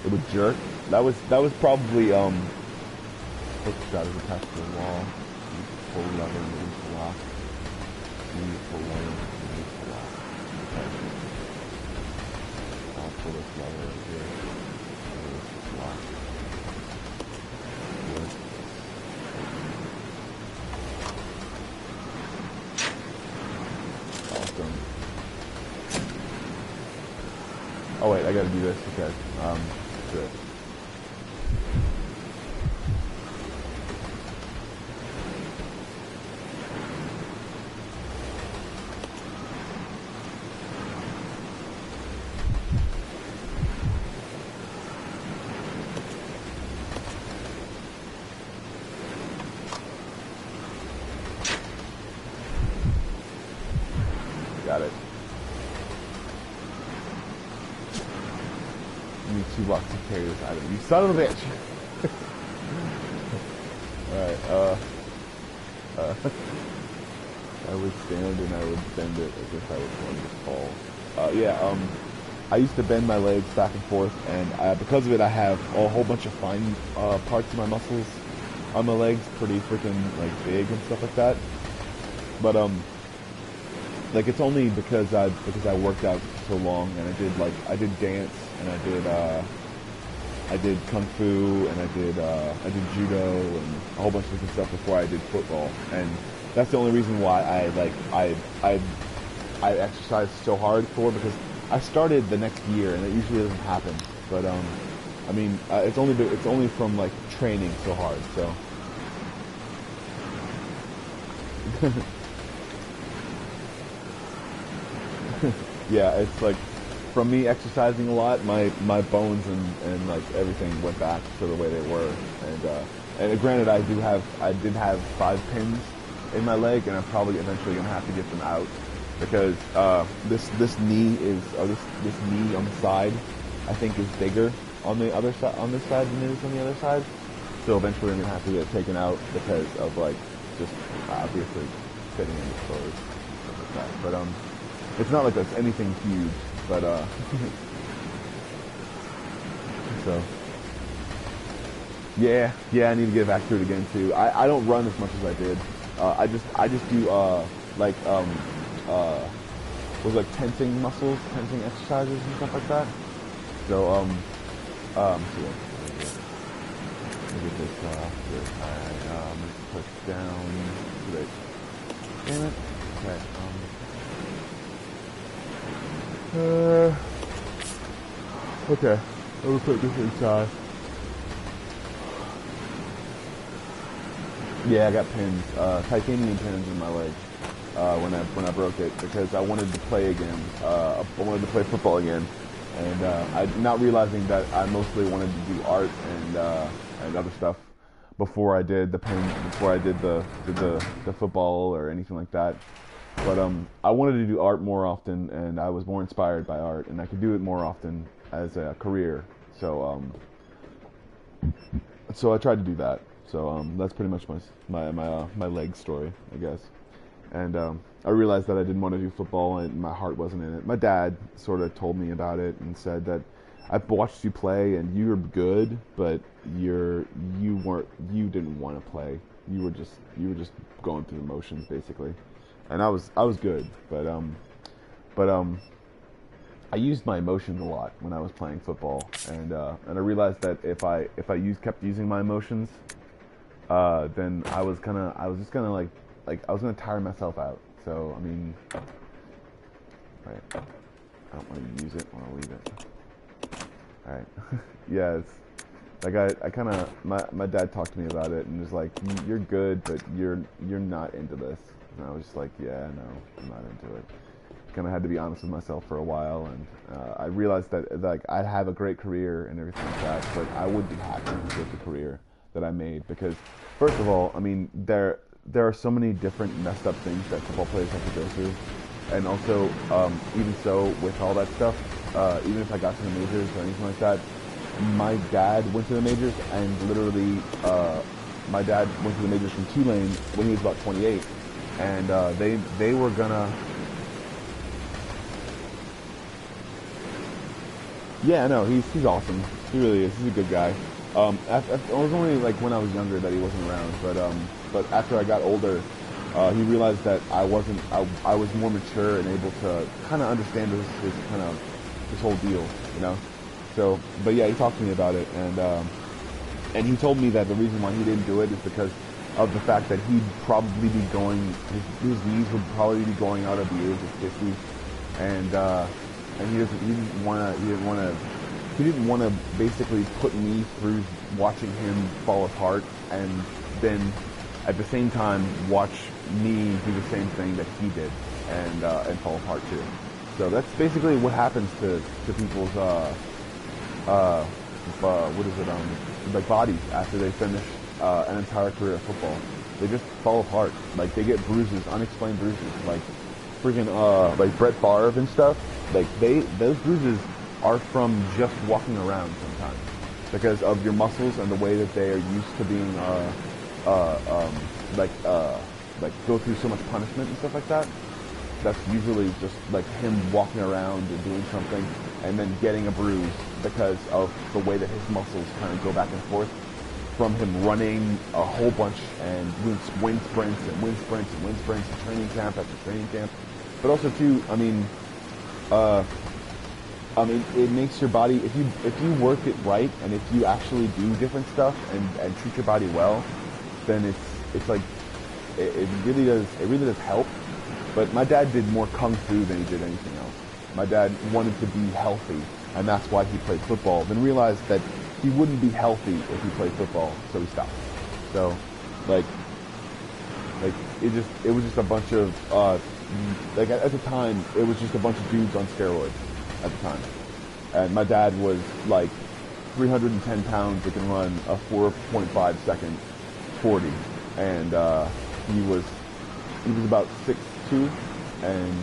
It would jerk. That was probably hook shot is attached to the wall. Pull lever, release the lock. Pull lever, release the lock. Okay. I'll pull this lever right here. Release this lock. Good. Awesome. Oh wait, I gotta do this. Okay. Good. Got it. You need 2 blocks to carry this item. You son of a bitch! Alright, I would stand and I would bend it as if I was going to fall. I used to bend my legs back and forth, and because of it I have a whole bunch of fine parts of my muscles on my legs, pretty freaking like big and stuff like that. But like it's only because I worked out so long, and I did dance, and I did kung fu, and I did judo and a whole bunch of different stuff before I did football, and that's the only reason why I exercised so hard for, because I started the next year, and it usually doesn't happen. But I mean, it's only from like training so hard. So yeah, it's like from me exercising a lot, my bones and like everything went back to the way they were. And granted, I did have 5 pins in my leg, and I'm probably eventually gonna have to get them out, because this knee on the side, I think, is bigger on the other side, on this side, than it is on the other side. So eventually I'm gonna have to get it taken out because of like just obviously fitting in the clothes and stuff like that. But it's not like that's anything huge, but so Yeah, I need to get back to it again too. I don't run as much as I did. I just do like was like tensing muscles, tensing exercises and stuff like that. So let's see what look at this here. I'm gonna push down to it. Damn it. Okay. Okay. I'm gonna put this inside. Yeah, I got pins, titanium pins in my leg when I broke it because I wanted to play again. I wanted to play football again, and I not realizing that I mostly wanted to do art and other stuff before I did the football or anything like that. But I wanted to do art more often, and I was more inspired by art, and I could do it more often as a career. So I tried to do that. So that's pretty much my leg story, I guess. And I realized that I didn't want to do football, and my heart wasn't in it. My dad sort of told me about it and said that I've watched you play, and you were good, but you didn't want to play. You were just going through the motions, basically. And I was good, but I used my emotions a lot when I was playing football, and I realized that if I kept using my emotions, then I was just gonna like I was gonna tire myself out. So I mean, right? I don't want to use it. I want to leave it. All right. Yeah, it's like I kind of my dad talked to me about it and was like, you're good, but you're not into this. And I was just like, yeah, no, I'm not into it. Kind of had to be honest with myself for a while, and I realized that like I have a great career and everything like that, but I would be happy with the career that I made because, first of all, I mean there are so many different messed up things that football players have to go through, and also even so with all that stuff, even if I got to the majors or anything like that, my dad went to the majors, and literally my dad went to the majors from Tulane when he was about 28, and they were gonna. Yeah, no, he's awesome. He really is. He's a good guy. It was only like when I was younger that he wasn't around, but after I got older, he realized that I was more mature and able to kind of understand this whole deal, you know. So, but yeah, he talked to me about it, and he told me that the reason why he didn't do it is because of the fact that he'd probably be his knees would probably be going out at the age of 50, and he didn't want to basically put me through watching him fall apart, and then at the same time watch me do the same thing that he did and fall apart too. So that's basically what happens to people's like bodies after they finish an entire career of football. They just fall apart. Like they get bruises, unexplained bruises, like freaking like Brett Favre and stuff. Like those bruises are from just walking around sometimes because of your muscles and the way that they are used to being like go through so much punishment and stuff like that. That's usually just like him walking around and doing something and then getting a bruise because of the way that his muscles kind of go back and forth from him running a whole bunch and doing wind sprints and training camp after training camp. But also too, I mean, it makes your body, if you work it right and if you actually do different stuff and treat your body well, then it's like it really does help. But my dad did more kung fu than he did anything else. My dad wanted to be healthy, and that's why he played football. Then realized that he wouldn't be healthy if he played football, so he stopped. So, like it was just a bunch of like at the time it was just a bunch of dudes on steroids at the time. And my dad was like 310 pounds that can run a 4.5 second 40, and he was about 6'2", and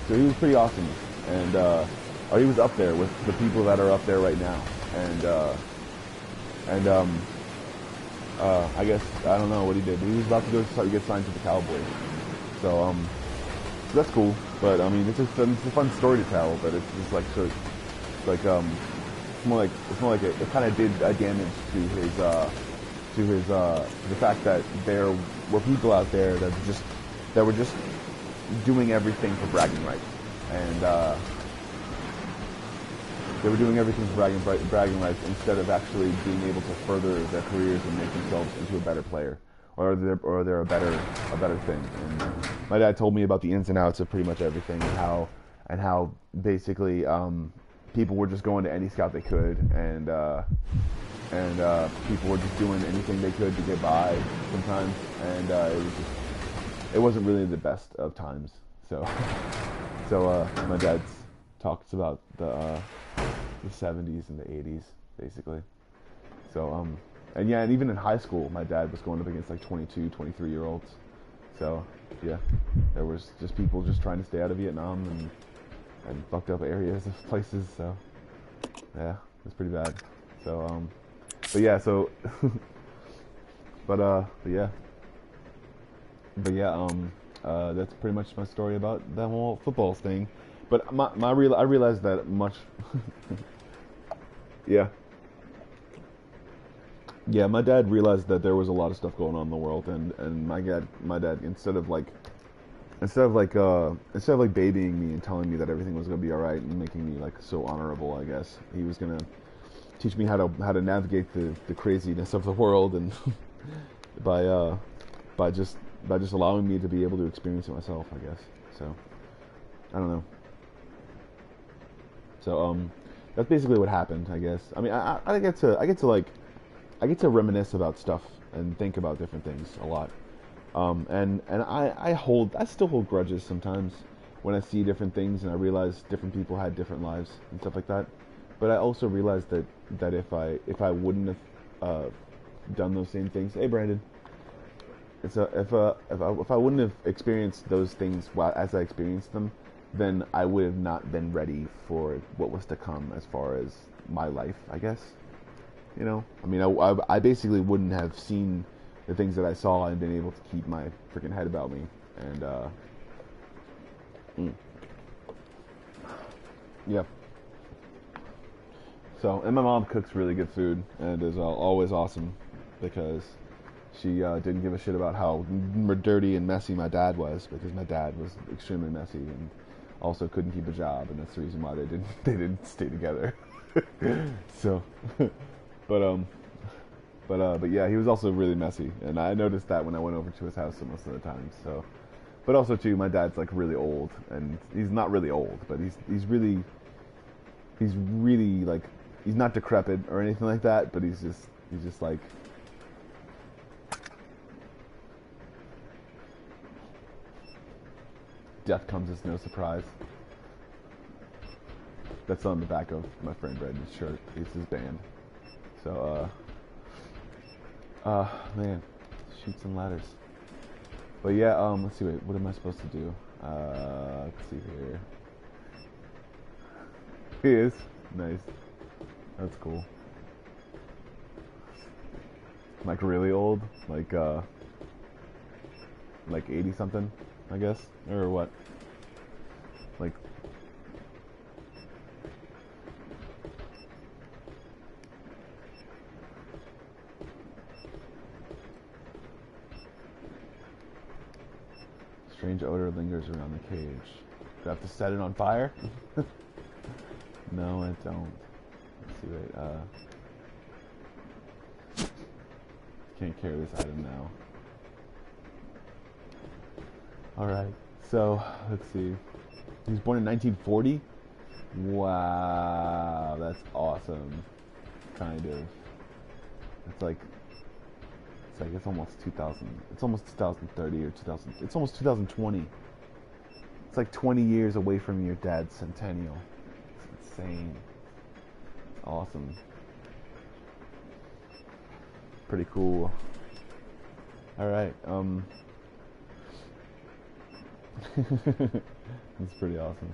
so he was pretty awesome. And he was up there with the people that are up there right now. And I guess I don't know what he did. He was about to go get signed to the Cowboys. So that's cool. But I mean, it's a fun story to tell. But it's just like so. It's more like it kind of did damage to to his the fact that there were people out there that were just doing everything for bragging rights, and they were doing everything for bragging rights instead of actually being able to further their careers and make themselves into a better player, or they're a better thing. And my dad told me about the ins and outs of pretty much everything, and how basically people were just going to any scout they could, and people were just doing anything they could to get by sometimes, and it wasn't really the best of times. So my dad talks about the 70s and the 80s basically. So and yeah, and even in high school, my dad was going up against like 22, 23-year-olds. So yeah, there was just people just trying to stay out of Vietnam and fucked up areas of places. So yeah, it's pretty bad. So but yeah, so but yeah, that's pretty much my story about that whole football thing. But I realized that much. Yeah, my dad realized that there was a lot of stuff going on in the world, and my dad instead of babying me and telling me that everything was gonna be all right and making me like so honorable, I guess he was gonna teach me how to navigate the craziness of the world, and by just allowing me to be able to experience it myself, I guess. So I don't know. So that's basically what happened, I guess. I mean, I get to reminisce about stuff and think about different things a lot. And I still hold grudges sometimes when I see different things and I realize different people had different lives and stuff like that. But I also realize that if I wouldn't have done those same things, hey Brandon, if I wouldn't have experienced those things as I experienced them, then I would have not been ready for what was to come as far as my life, I guess. You know, I mean, I basically wouldn't have seen the things that I saw and been able to keep my freaking head about me. And yeah. So, and my mom cooks really good food and is always awesome because she didn't give a shit about how dirty and messy my dad was, because my dad was extremely messy and also couldn't keep a job, and that's the reason why they didn't stay together. So, but yeah, he was also really messy, and I noticed that when I went over to his house most of the time. So, but also too, my dad's like really old, and he's not really old, but he's really like, he's not decrepit or anything like that, but he's just like, death comes as no surprise. That's on the back of my friend Brandon's shirt. It's his band. So, man, shoots and ladders. But yeah, let's see, wait, what am I supposed to do? Let's see here. He is. Nice. That's cool. Like really old? Like 80 something, I guess? Or what? Like, strange odor lingers around the cage. Do I have to set it on fire? No, I don't. Let's see, wait, can't carry this item now. Alright, so, let's see. He was born in 1940? Wow, that's awesome. Kind of. It's almost 2000. It's almost 2030 or 2000. It's almost 2020. It's like 20 years away from your dad's centennial. It's insane. It's awesome. Pretty cool. Alright, That's pretty awesome.